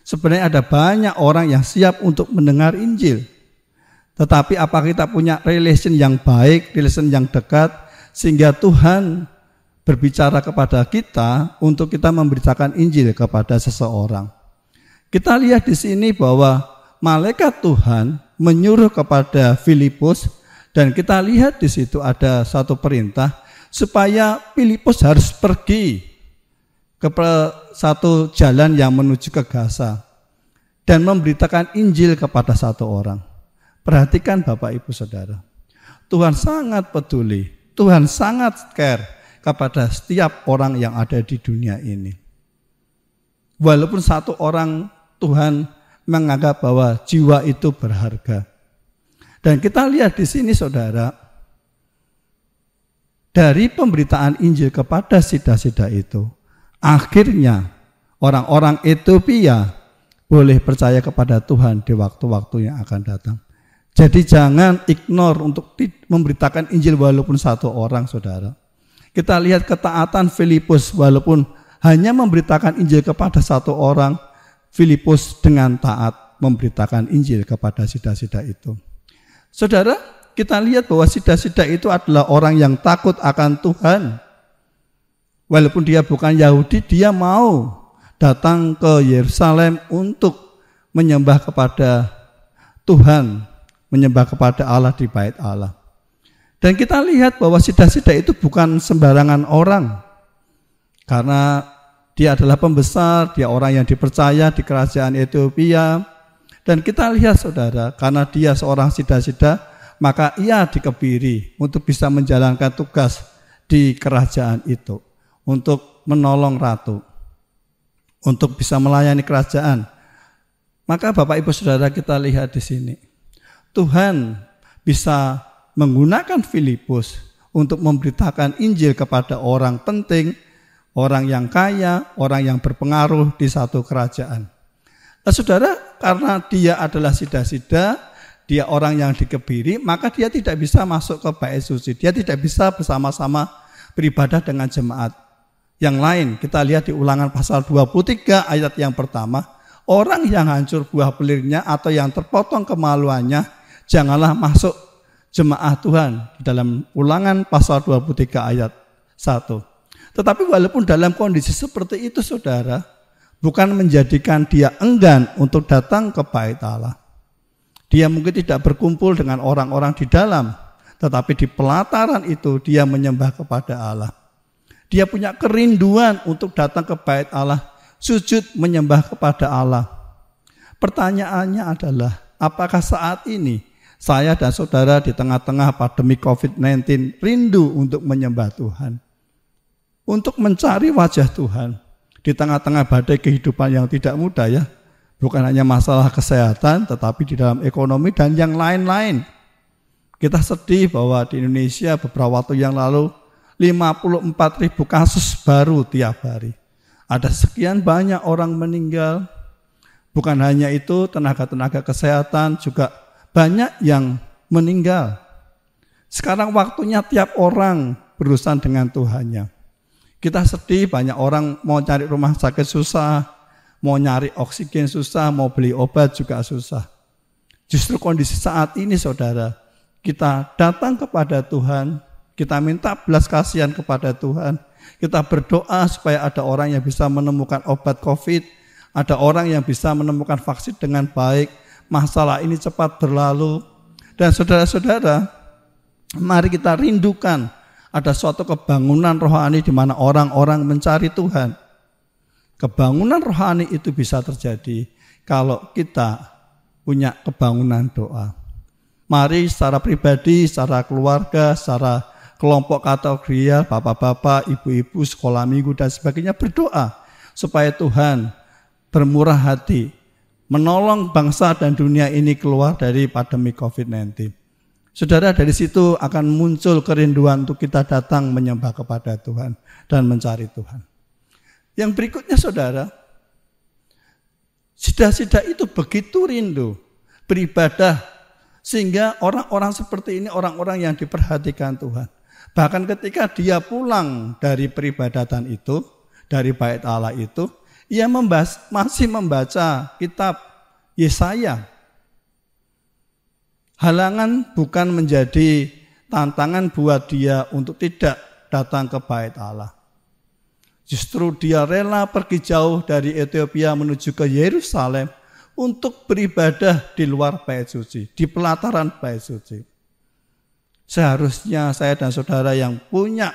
Sebenarnya ada banyak orang yang siap untuk mendengar Injil. Tetapi apakah kita punya relation yang baik, relation yang dekat, sehingga Tuhan berbicara kepada kita untuk kita memberitakan Injil kepada seseorang. Kita lihat di sini bahwa malaikat Tuhan menyuruh kepada Filipus, dan kita lihat di situ ada satu perintah supaya Filipus harus pergi ke satu jalan yang menuju ke Gaza dan memberitakan Injil kepada satu orang. Perhatikan Bapak Ibu Saudara, Tuhan sangat peduli, Tuhan sangat care kepada setiap orang yang ada di dunia ini. walaupun satu orang Tuhan menganggap bahwa jiwa itu berharga. Dan kita lihat di sini saudara, dari pemberitaan Injil kepada sida-sida itu, akhirnya orang-orang Ethiopia boleh percaya kepada Tuhan di waktu-waktu yang akan datang. Jadi jangan ignore untuk memberitakan Injil walaupun satu orang saudara. Kita lihat ketaatan Filipus, walaupun hanya memberitakan Injil kepada satu orang, Filipus dengan taat memberitakan Injil kepada sida-sida itu. Saudara, kita lihat bahwa sida-sida itu adalah orang yang takut akan Tuhan. Walaupun dia bukan Yahudi, dia mau datang ke Yerusalem untuk menyembah kepada Tuhan, menyembah kepada Allah di bait Allah. Dan kita lihat bahwa sida-sida itu bukan sembarangan orang, karena dia adalah pembesar, dia orang yang dipercaya di kerajaan Ethiopia. Dan kita lihat saudara, karena dia seorang sida-sida, maka ia dikebiri untuk bisa menjalankan tugas di kerajaan itu, untuk menolong ratu, untuk bisa melayani kerajaan. Maka Bapak Ibu Saudara, kita lihat di sini, Tuhan bisa menggunakan Filipus untuk memberitakan Injil kepada orang penting, orang yang kaya, orang yang berpengaruh di satu kerajaan. Nah, saudara, karena dia adalah sida-sida, dia orang yang dikebiri, maka dia tidak bisa masuk ke bait suci. Dia tidak bisa bersama-sama beribadah dengan jemaat yang lain. Kita lihat di Ulangan pasal 23 ayat yang pertama, orang yang hancur buah belirnya atau yang terpotong kemaluannya, janganlah masuk jemaah Tuhan. Dalam Ulangan pasal 23 ayat 1. Tetapi walaupun dalam kondisi seperti itu saudara, bukan menjadikan dia enggan untuk datang ke bait Allah. Dia mungkin tidak berkumpul dengan orang-orang di dalam, tetapi di pelataran itu dia menyembah kepada Allah. Dia punya kerinduan untuk datang ke bait Allah, sujud menyembah kepada Allah. Pertanyaannya adalah, apakah saat ini saya dan saudara di tengah-tengah pandemi COVID-19 rindu untuk menyembah Tuhan? Untuk mencari wajah Tuhan di tengah-tengah badai kehidupan yang tidak mudah ya. Bukan hanya masalah kesehatan, tetapi di dalam ekonomi dan yang lain-lain. Kita sedih bahwa di Indonesia beberapa waktu yang lalu 54.000 kasus baru tiap hari. Ada sekian banyak orang meninggal. Bukan hanya itu, tenaga-tenaga kesehatan juga banyak yang meninggal. Sekarang waktunya tiap orang berurusan dengan Tuhannya. Kita sedih, banyak orang mau cari rumah sakit susah, mau nyari oksigen susah, mau beli obat juga susah. Justru kondisi saat ini saudara, kita datang kepada Tuhan, kita minta belas kasihan kepada Tuhan, kita berdoa supaya ada orang yang bisa menemukan obat COVID, ada orang yang bisa menemukan vaksin dengan baik, masalah ini cepat berlalu. Dan saudara-saudara, mari kita rindukan ada suatu kebangunan rohani di mana orang-orang mencari Tuhan. Kebangunan rohani itu bisa terjadi kalau kita punya kebangunan doa. Mari secara pribadi, secara keluarga, secara kelompok kategorial, bapak-bapak, ibu-ibu, sekolah minggu dan sebagainya berdoa supaya Tuhan bermurah hati menolong bangsa dan dunia ini keluar dari pandemi COVID-19. Saudara, dari situ akan muncul kerinduan untuk kita datang menyembah kepada Tuhan dan mencari Tuhan. Yang berikutnya saudara, sida-sida itu begitu rindu beribadah sehingga orang-orang seperti ini orang-orang yang diperhatikan Tuhan. Bahkan ketika dia pulang dari peribadatan itu, dari bait Allah itu, ia masih membaca kitab Yesaya. Halangan bukan menjadi tantangan buat dia untuk tidak datang ke bait Allah. Justru dia rela pergi jauh dari Ethiopia menuju ke Yerusalem untuk beribadah di luar bait suci, di pelataran bait suci. Seharusnya saya dan saudara yang punya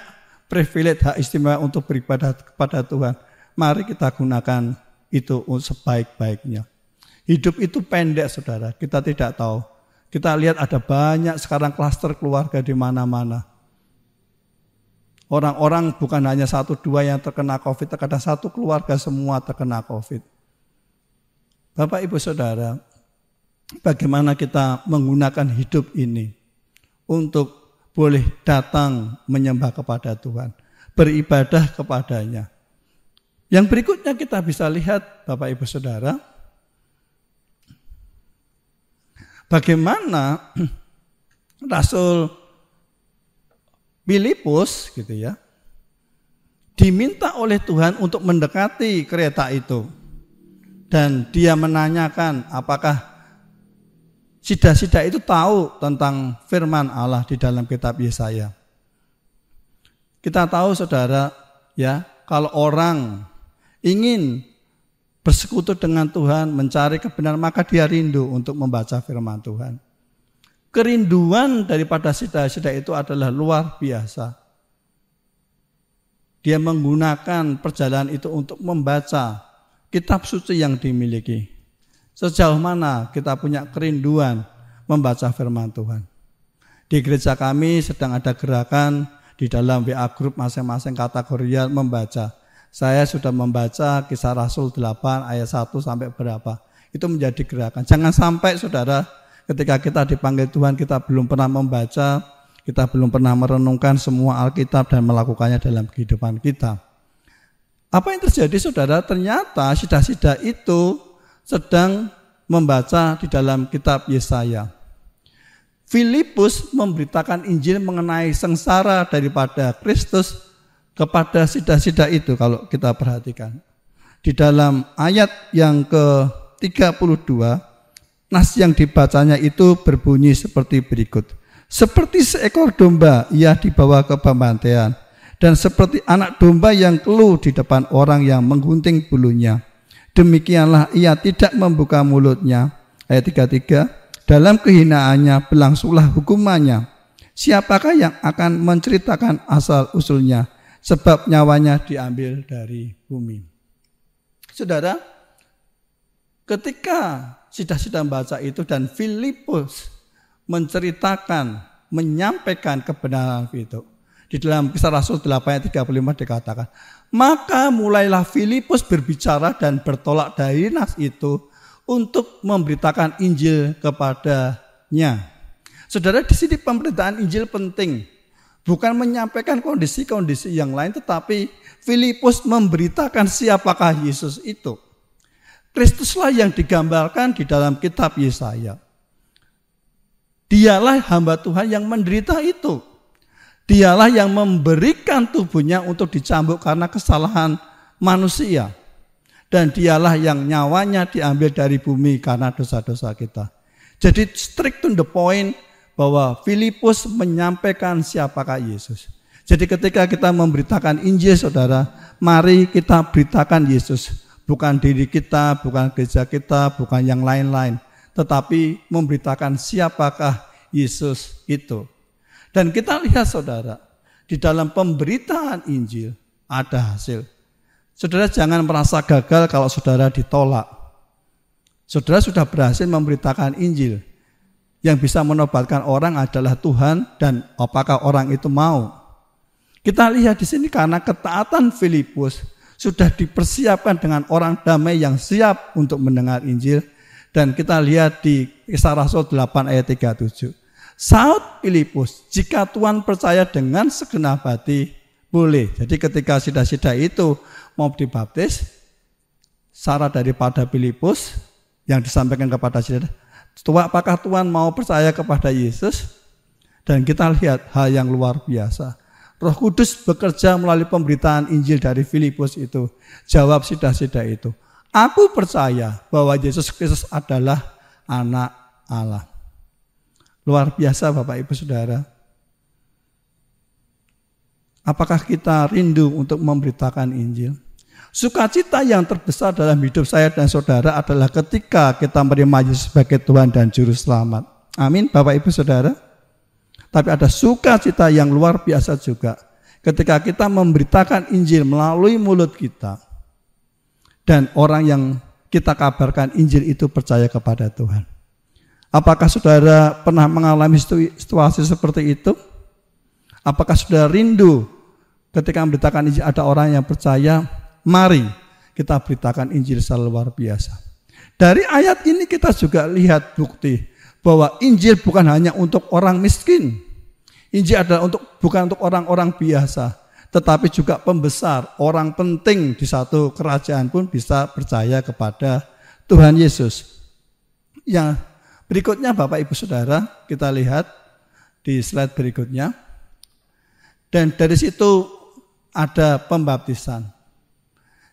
privilege hak istimewa untuk beribadah kepada Tuhan, mari kita gunakan itu sebaik-baiknya. Hidup itu pendek saudara, kita tidak tahu. Kita lihat ada banyak sekarang klaster keluarga di mana-mana. Orang-orang bukan hanya 1-2 yang terkena COVID, terkadang satu keluarga semua terkena COVID. Bapak, Ibu, Saudara, bagaimana kita menggunakan hidup ini untuk boleh datang menyembah kepada Tuhan, beribadah kepadanya. Yang berikutnya kita bisa lihat, Bapak, Ibu, Saudara, bagaimana Rasul Filipus gitu ya, diminta oleh Tuhan untuk mendekati kereta itu. Dan dia menanyakan apakah sida-sida itu tahu tentang firman Allah di dalam kitab Yesaya. Kita tahu, Saudara, ya, kalau orang ingin bersekutu dengan Tuhan, mencari kebenaran, maka dia rindu untuk membaca firman Tuhan. Kerinduan daripada sida-sida itu adalah luar biasa. Dia menggunakan perjalanan itu untuk membaca kitab suci yang dimiliki. Sejauh mana kita punya kerinduan membaca firman Tuhan. Di gereja kami sedang ada gerakan di dalam WA group masing-masing kategori membaca. Saya sudah membaca Kisah Rasul 8 ayat 1 sampai berapa. Itu menjadi gerakan. Jangan sampai, Saudara, ketika kita dipanggil Tuhan, kita belum pernah membaca, kita belum pernah merenungkan semua Alkitab dan melakukannya dalam kehidupan kita. Apa yang terjadi, Saudara? Ternyata sida-sida itu sedang membaca di dalam kitab Yesaya. Filipus memberitakan Injil mengenai sengsara daripada Kristus kepada sida-sida itu, kalau kita perhatikan. Di dalam ayat yang ke-32, nas yang dibacanya itu berbunyi seperti berikut. Seperti seekor domba ia dibawa ke pembantaian, dan seperti anak domba yang keluh di depan orang yang menggunting bulunya, demikianlah ia tidak membuka mulutnya. Ayat 33, dalam kehinaannya berlangsunglah hukumannya. Siapakah yang akan menceritakan asal-usulnya? Sebab nyawanya diambil dari bumi. Saudara, ketika sida-sida membaca itu dan Filipus menceritakan, menyampaikan kebenaran itu. Di dalam Kisah Rasul 8 ayat 35 dikatakan, maka mulailah Filipus berbicara dan bertolak dari nas itu untuk memberitakan Injil kepadanya. Saudara, di sini pemberitaan Injil penting. Bukan menyampaikan kondisi-kondisi yang lain, tetapi Filipus memberitakan siapakah Yesus itu. Kristuslah yang digambarkan di dalam kitab Yesaya. Dialah hamba Tuhan yang menderita itu. Dialah yang memberikan tubuhnya untuk dicambuk karena kesalahan manusia. Dan dialah yang nyawanya diambil dari bumi karena dosa-dosa kita. Jadi strict to the point bahwa Filipus menyampaikan siapakah Yesus. Jadi ketika kita memberitakan Injil, saudara, mari kita beritakan Yesus. Bukan diri kita, bukan gereja kita, bukan yang lain-lain. Tetapi memberitakan siapakah Yesus itu. Dan kita lihat, saudara, di dalam pemberitaan Injil ada hasil. Saudara jangan merasa gagal kalau saudara ditolak. Saudara sudah berhasil memberitakan Injil. Yang bisa menobatkan orang adalah Tuhan, dan apakah orang itu mau. Kita lihat di sini karena ketaatan Filipus sudah dipersiapkan dengan orang damai yang siap untuk mendengar Injil. Dan kita lihat di Kisah Rasul 8 ayat 37. Saud Filipus, jika Tuhan percaya dengan segenap hati, boleh. Jadi ketika sida-sida itu mau dibaptis, syarat daripada Filipus yang disampaikan kepada sida, apakah Tuhan mau percaya kepada Yesus? Dan kita lihat hal yang luar biasa. Roh Kudus bekerja melalui pemberitaan Injil dari Filipus itu. Jawab sida-sida itu, aku percaya bahwa Yesus Kristus adalah anak Allah. Luar biasa Bapak Ibu Saudara. Apakah kita rindu untuk memberitakan Injil? Sukacita yang terbesar dalam hidup saya dan saudara adalah ketika kita menerima Yesus sebagai Tuhan dan Juru Selamat. Amin Bapak Ibu Saudara. Tapi ada sukacita yang luar biasa juga ketika kita memberitakan Injil melalui mulut kita. Dan orang yang kita kabarkan Injil itu percaya kepada Tuhan. Apakah saudara pernah mengalami situasi seperti itu? Apakah saudara rindu ketika memberitakan Injil ada orang yang percaya, mari kita beritakan Injil secara luar biasa. Dari ayat ini kita juga lihat bukti bahwa Injil bukan hanya untuk orang miskin. Injil adalah bukan untuk orang-orang biasa, tetapi juga pembesar, orang penting di satu kerajaan pun bisa percaya kepada Tuhan Yesus. Yang berikutnya Bapak Ibu Saudara, kita lihat di slide berikutnya. Dan dari situ ada pembaptisan.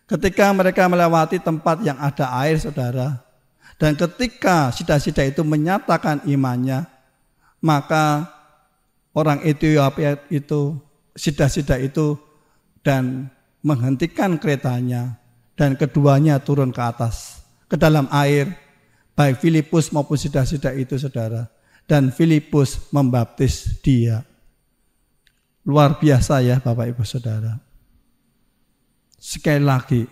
Ketika mereka melewati tempat yang ada air, saudara, dan ketika sida-sida itu menyatakan imannya, maka orang Ethiopia itu, sida-sida itu, dan menghentikan keretanya, dan keduanya turun ke atas, ke dalam air, baik Filipus maupun sida-sida itu, saudara. Dan Filipus membaptis dia. Luar biasa ya Bapak Ibu Saudara. Sekali lagi,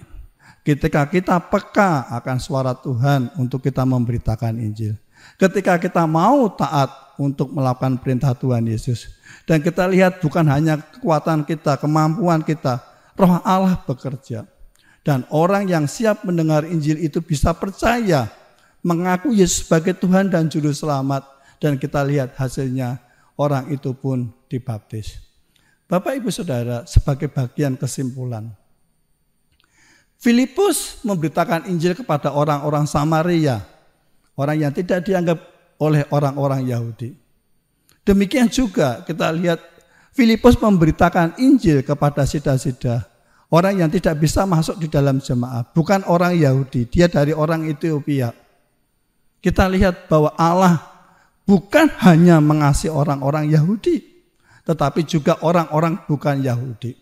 ketika kita peka akan suara Tuhan untuk kita memberitakan Injil, ketika kita mau taat untuk melakukan perintah Tuhan Yesus, dan kita lihat bukan hanya kekuatan kita, kemampuan kita, Roh Allah bekerja, dan orang yang siap mendengar Injil itu bisa percaya, mengaku Yesus sebagai Tuhan dan Juru Selamat, dan kita lihat hasilnya orang itu pun dibaptis. Bapak Ibu Saudara, sebagai bagian kesimpulan, Filipus memberitakan Injil kepada orang-orang Samaria, orang yang tidak dianggap oleh orang-orang Yahudi. Demikian juga kita lihat Filipus memberitakan Injil kepada sida-sida, orang yang tidak bisa masuk di dalam jemaat, bukan orang Yahudi, dia dari orang Ethiopia. Kita lihat bahwa Allah bukan hanya mengasihi orang-orang Yahudi, tetapi juga orang-orang bukan Yahudi.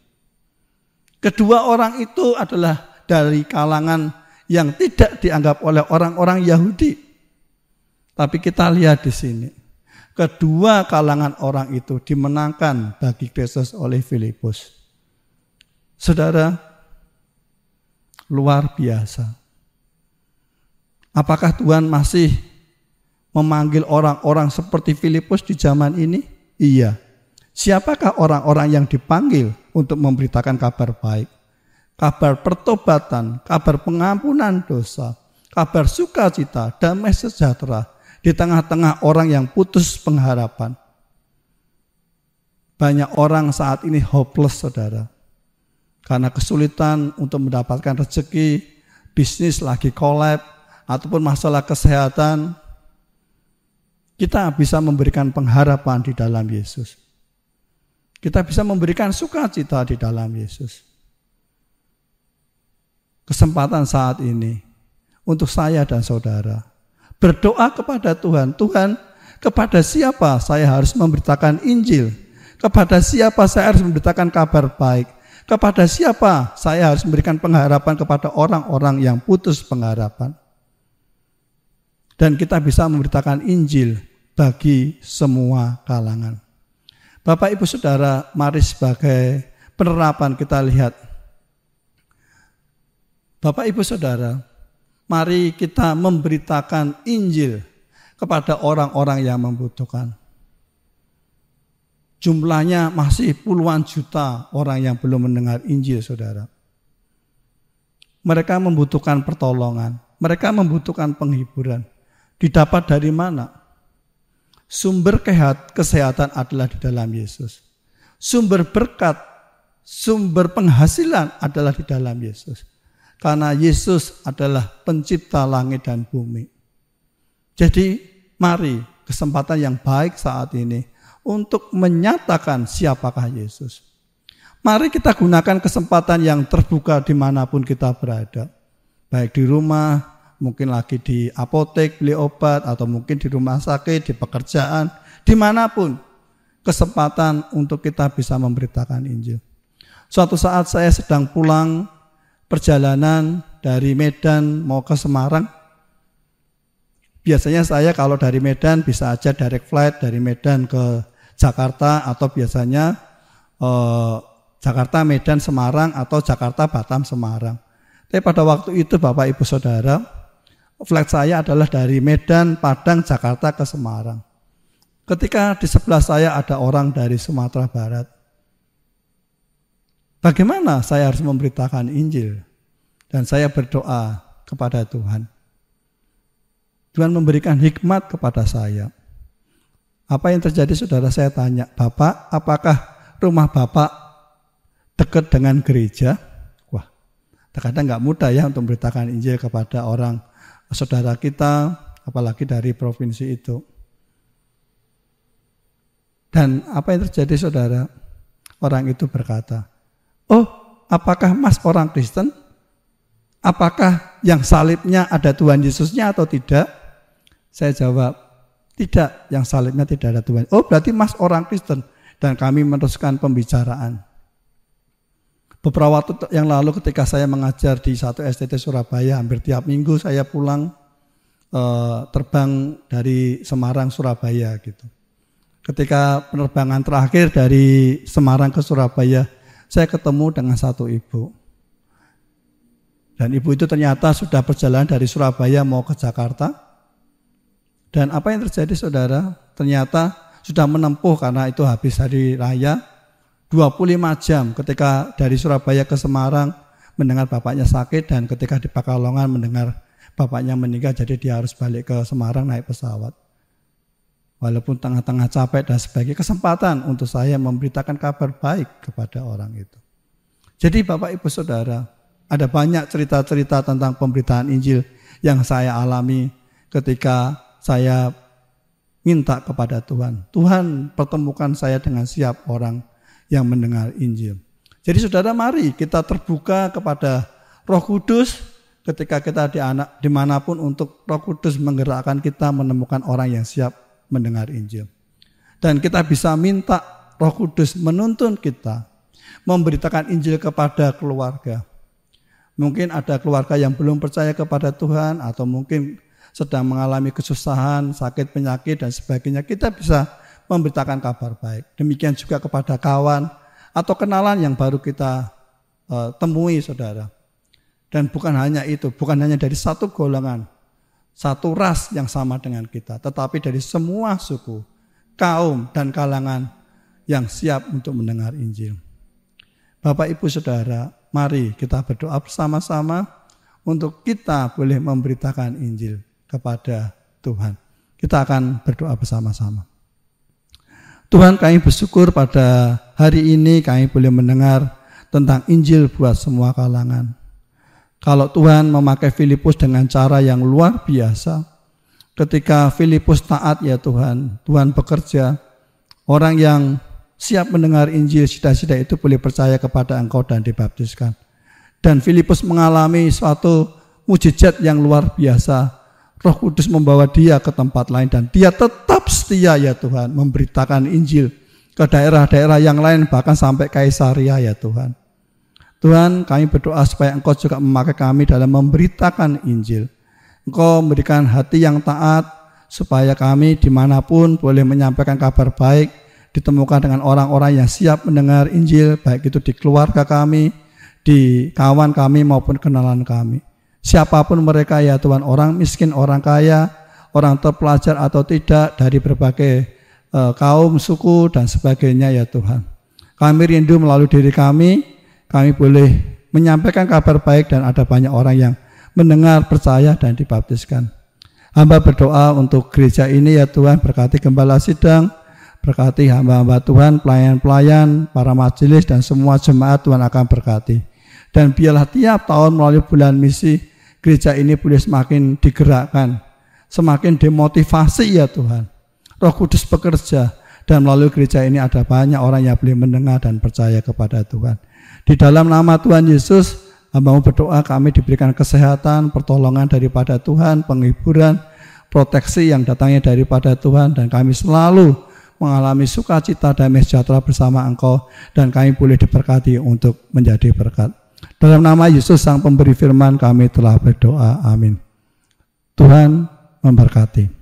Kedua orang itu adalah dari kalangan yang tidak dianggap oleh orang-orang Yahudi. Tapi kita lihat di sini, kedua kalangan orang itu dimenangkan bagi Kristus oleh Filipus. Saudara, luar biasa. Apakah Tuhan masih memanggil orang-orang seperti Filipus di zaman ini? Iya. Siapakah orang-orang yang dipanggil untuk memberitakan kabar baik? Kabar pertobatan, kabar pengampunan dosa, kabar sukacita, damai sejahtera di tengah-tengah orang yang putus pengharapan. Banyak orang saat ini hopeless, saudara. Karena kesulitan untuk mendapatkan rezeki, bisnis lagi collapse, ataupun masalah kesehatan, kita bisa memberikan pengharapan di dalam Yesus. Kita bisa memberikan sukacita di dalam Yesus. Kesempatan saat ini untuk saya dan saudara berdoa kepada Tuhan. Tuhan, kepada siapa saya harus memberitakan Injil? Kepada siapa saya harus memberitakan kabar baik? Kepada siapa saya harus memberikan pengharapan kepada orang-orang yang putus pengharapan? Dan kita bisa memberitakan Injil bagi semua kalangan. Bapak Ibu Saudara, mari sebagai penerapan kita lihat. Bapak Ibu Saudara, mari kita memberitakan Injil kepada orang-orang yang membutuhkan. Jumlahnya masih puluhan juta orang yang belum mendengar Injil, saudara. Mereka membutuhkan pertolongan, mereka membutuhkan penghiburan. Didapat dari mana? Sumber kesehatan adalah di dalam Yesus. Sumber berkat, sumber penghasilan adalah di dalam Yesus. Karena Yesus adalah pencipta langit dan bumi. Jadi mari kesempatan yang baik saat ini untuk menyatakan siapakah Yesus. Mari kita gunakan kesempatan yang terbuka dimanapun kita berada. Baik di rumah, mungkin lagi di apotek beli obat, atau mungkin di rumah sakit, di pekerjaan, dimanapun. Kesempatan untuk kita bisa memberitakan Injil. Suatu saat saya sedang pulang perjalanan dari Medan mau ke Semarang. Biasanya saya kalau dari Medan bisa aja direct flight dari Medan ke Jakarta, atau biasanya Jakarta Medan Semarang atau Jakarta Batam Semarang. Tapi pada waktu itu Bapak Ibu Saudara, flight saya adalah dari Medan Padang Jakarta ke Semarang. Ketika di sebelah saya ada orang dari Sumatera Barat. Bagaimana saya harus memberitakan Injil? Dan saya berdoa kepada Tuhan. Tuhan memberikan hikmat kepada saya. Apa yang terjadi saudara, saya tanya, Bapak, apakah rumah Bapak dekat dengan gereja? Wah, terkadang nggak mudah ya untuk memberitakan Injil kepada orang saudara kita, apalagi dari provinsi itu. Dan apa yang terjadi saudara? Orang itu berkata, oh, apakah Mas orang Kristen? Apakah yang salibnya ada Tuhan Yesusnya atau tidak? Saya jawab, tidak, yang salibnya tidak ada Tuhan. Oh, berarti Mas orang Kristen. Dan kami meneruskan pembicaraan. Beberapa waktu yang lalu ketika saya mengajar di satu STT Surabaya, hampir tiap minggu saya pulang terbang dari Semarang Surabaya gitu. Ketika penerbangan terakhir dari Semarang ke Surabaya, saya ketemu dengan satu ibu. Dan ibu itu ternyata sudah berjalan dari Surabaya mau ke Jakarta. Dan apa yang terjadi saudara? Ternyata sudah menempuh, karena itu habis hari raya, 25 jam ketika dari Surabaya ke Semarang mendengar bapaknya sakit, dan ketika di Pekalongan mendengar bapaknya meninggal, jadi dia harus balik ke Semarang naik pesawat. Walaupun tengah-tengah capek dan sebagai kesempatan untuk saya memberitakan kabar baik kepada orang itu. Jadi Bapak Ibu Saudara, ada banyak cerita-cerita tentang pemberitaan Injil yang saya alami ketika saya minta kepada Tuhan. Tuhan pertemukan saya dengan siap orang yang mendengar Injil. Jadi saudara, mari kita terbuka kepada Roh Kudus ketika kita dimanapun, untuk Roh Kudus menggerakkan kita menemukan orang yang siap mendengar Injil. Dan kita bisa minta Roh Kudus menuntun kita memberitakan Injil kepada keluarga. Mungkin ada keluarga yang belum percaya kepada Tuhan, atau mungkin sedang mengalami kesusahan, sakit, penyakit, dan sebagainya. Kita bisa memberitakan kabar baik. Demikian juga kepada kawan atau kenalan yang baru kita temui saudara. Dan bukan hanya itu, bukan hanya dari satu golongan, satu ras yang sama dengan kita, tetapi dari semua suku, kaum, dan kalangan yang siap untuk mendengar Injil. Bapak, Ibu, Saudara, mari kita berdoa bersama-sama untuk kita boleh memberitakan Injil kepada Tuhan. Kita akan berdoa bersama-sama. Tuhan, kami bersyukur pada hari ini kami boleh mendengar tentang Injil buat semua kalangan. Kalau Tuhan memakai Filipus dengan cara yang luar biasa, ketika Filipus taat ya Tuhan, Tuhan bekerja, orang yang siap mendengar Injil sida-sida itu boleh percaya kepada Engkau dan dibaptiskan. Dan Filipus mengalami suatu mujizat yang luar biasa. Roh Kudus membawa dia ke tempat lain dan dia tetap setia ya Tuhan, memberitakan Injil ke daerah-daerah yang lain, bahkan sampai Kaisaria ya Tuhan. Tuhan, kami berdoa supaya Engkau juga memakai kami dalam memberitakan Injil. Engkau memberikan hati yang taat, supaya kami dimanapun boleh menyampaikan kabar baik, ditemukan dengan orang-orang yang siap mendengar Injil, baik itu di keluarga kami, di kawan kami maupun kenalan kami. Siapapun mereka ya Tuhan, orang miskin, orang kaya, orang terpelajar atau tidak, dari berbagai kaum, suku, dan sebagainya ya Tuhan. Kami rindu melalui diri kami boleh menyampaikan kabar baik dan ada banyak orang yang mendengar, percaya, dan dibaptiskan. Hamba berdoa untuk gereja ini ya Tuhan, berkati gembala sidang, berkati hamba-hamba Tuhan, pelayan-pelayan, para majelis, dan semua jemaat Tuhan akan berkati. Dan biarlah tiap tahun melalui bulan misi, gereja ini boleh semakin digerakkan, semakin dimotivasi ya Tuhan. Roh Kudus bekerja, dan melalui gereja ini ada banyak orang yang boleh mendengar dan percaya kepada Tuhan. Di dalam nama Tuhan Yesus, hamba berdoa kami diberikan kesehatan, pertolongan daripada Tuhan, penghiburan, proteksi yang datangnya daripada Tuhan, dan kami selalu mengalami sukacita, damai sejahtera bersama Engkau, dan kami boleh diberkati untuk menjadi berkat. Dalam nama Yesus Sang Pemberi Firman kami telah berdoa, amin. Tuhan memberkati.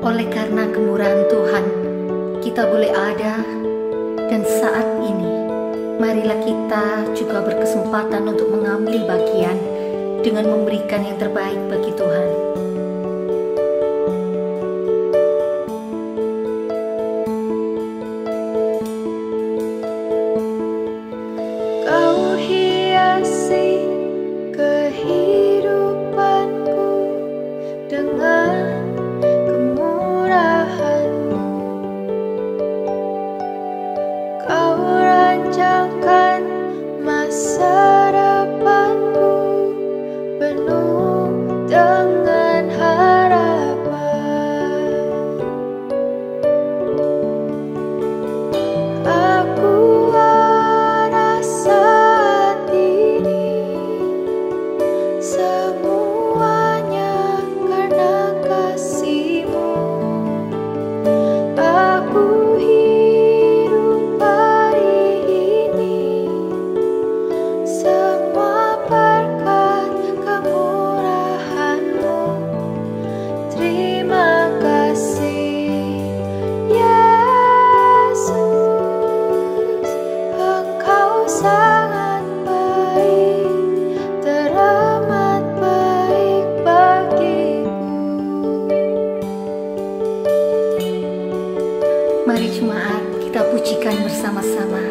Oleh karena kemurahan Tuhan, kita boleh ada, dan saat ini, marilah kita juga berkesempatan untuk mengambil bagian dengan memberikan yang terbaik bagi Tuhan. Kau hiasi kehidupanku dengan kemurahan-Mu. Kau rancangkan masa depanku penuh dengan harapan. Aku ada saat ini, semuanya karena kasih-Mu. Aku hidup hari ini, semua berkat kemurahan-Mu. Terima kasih, Yesus, Engkau sangat baik, teramat baik bagiku. Mari jemaat, kita pujikan bersama-sama.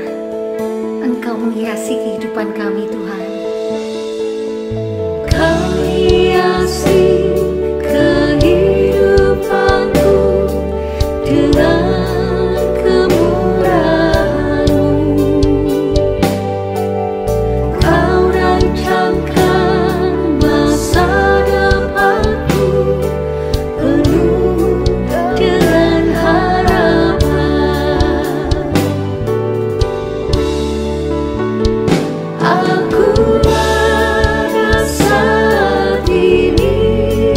Engkau menghiasi kehidupan kami, Tuhan. Kau hiasi kehidupanku dengan kemurahan-Mu. Kau rancangkan masa depanku penuh dengan harapan. Aku ada saat ini,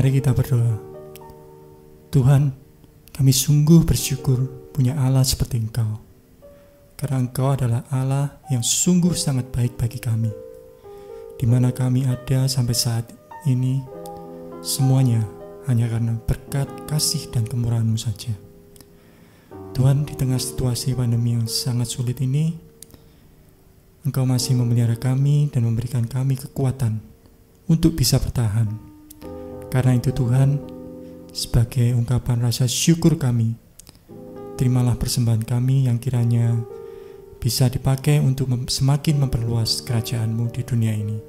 Mari kita berdoa. Tuhan, kami sungguh bersyukur punya Allah seperti Engkau. Karena Engkau adalah Allah yang sungguh sangat baik bagi kami. Di mana kami ada sampai saat ini, semuanya hanya karena berkat, kasih, dan kemurahan-Mu saja. Tuhan, di tengah situasi pandemi yang sangat sulit ini, Engkau masih memelihara kami dan memberikan kami kekuatan untuk bisa bertahan. Karena itu Tuhan, sebagai ungkapan rasa syukur kami, terimalah persembahan kami yang kiranya bisa dipakai untuk semakin memperluas kerajaan-Mu di dunia ini.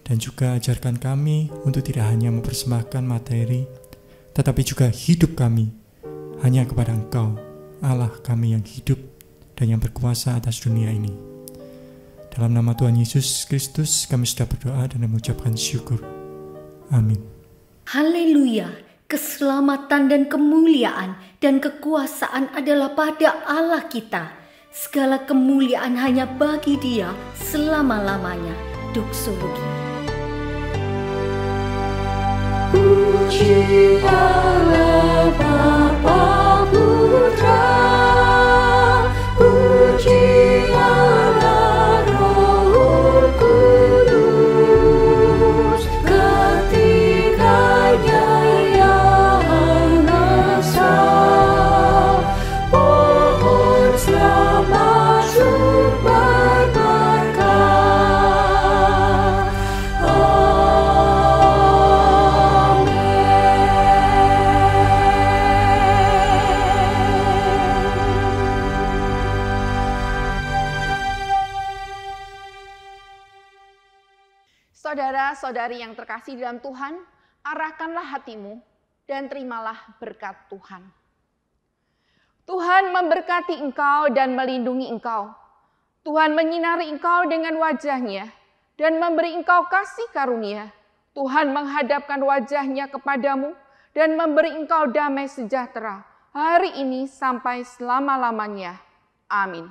Dan juga ajarkan kami untuk tidak hanya mempersembahkan materi, tetapi juga hidup kami hanya kepada Engkau, Allah kami yang hidup dan yang berkuasa atas dunia ini. Dalam nama Tuhan Yesus Kristus kami sudah berdoa dan mengucapkan syukur. Amin. Haleluya, keselamatan dan kemuliaan dan kekuasaan adalah pada Allah kita. Segala kemuliaan hanya bagi Dia selama-lamanya. Doksologi. Puji Allah Bapa Putra, puji Allah Roh Kudus, ketiganya yang esa, pohon selamat sumber berkat. Saudara-saudari yang terkasih dalam Tuhan, arahkanlah hatimu dan terimalah berkat Tuhan. Tuhan memberkati engkau dan melindungi engkau. Tuhan menyinari engkau dengan wajah-Nya dan memberi engkau kasih karunia. Tuhan menghadapkan wajah-Nya kepadamu dan memberi engkau damai sejahtera hari ini sampai selama-lamanya. Amin.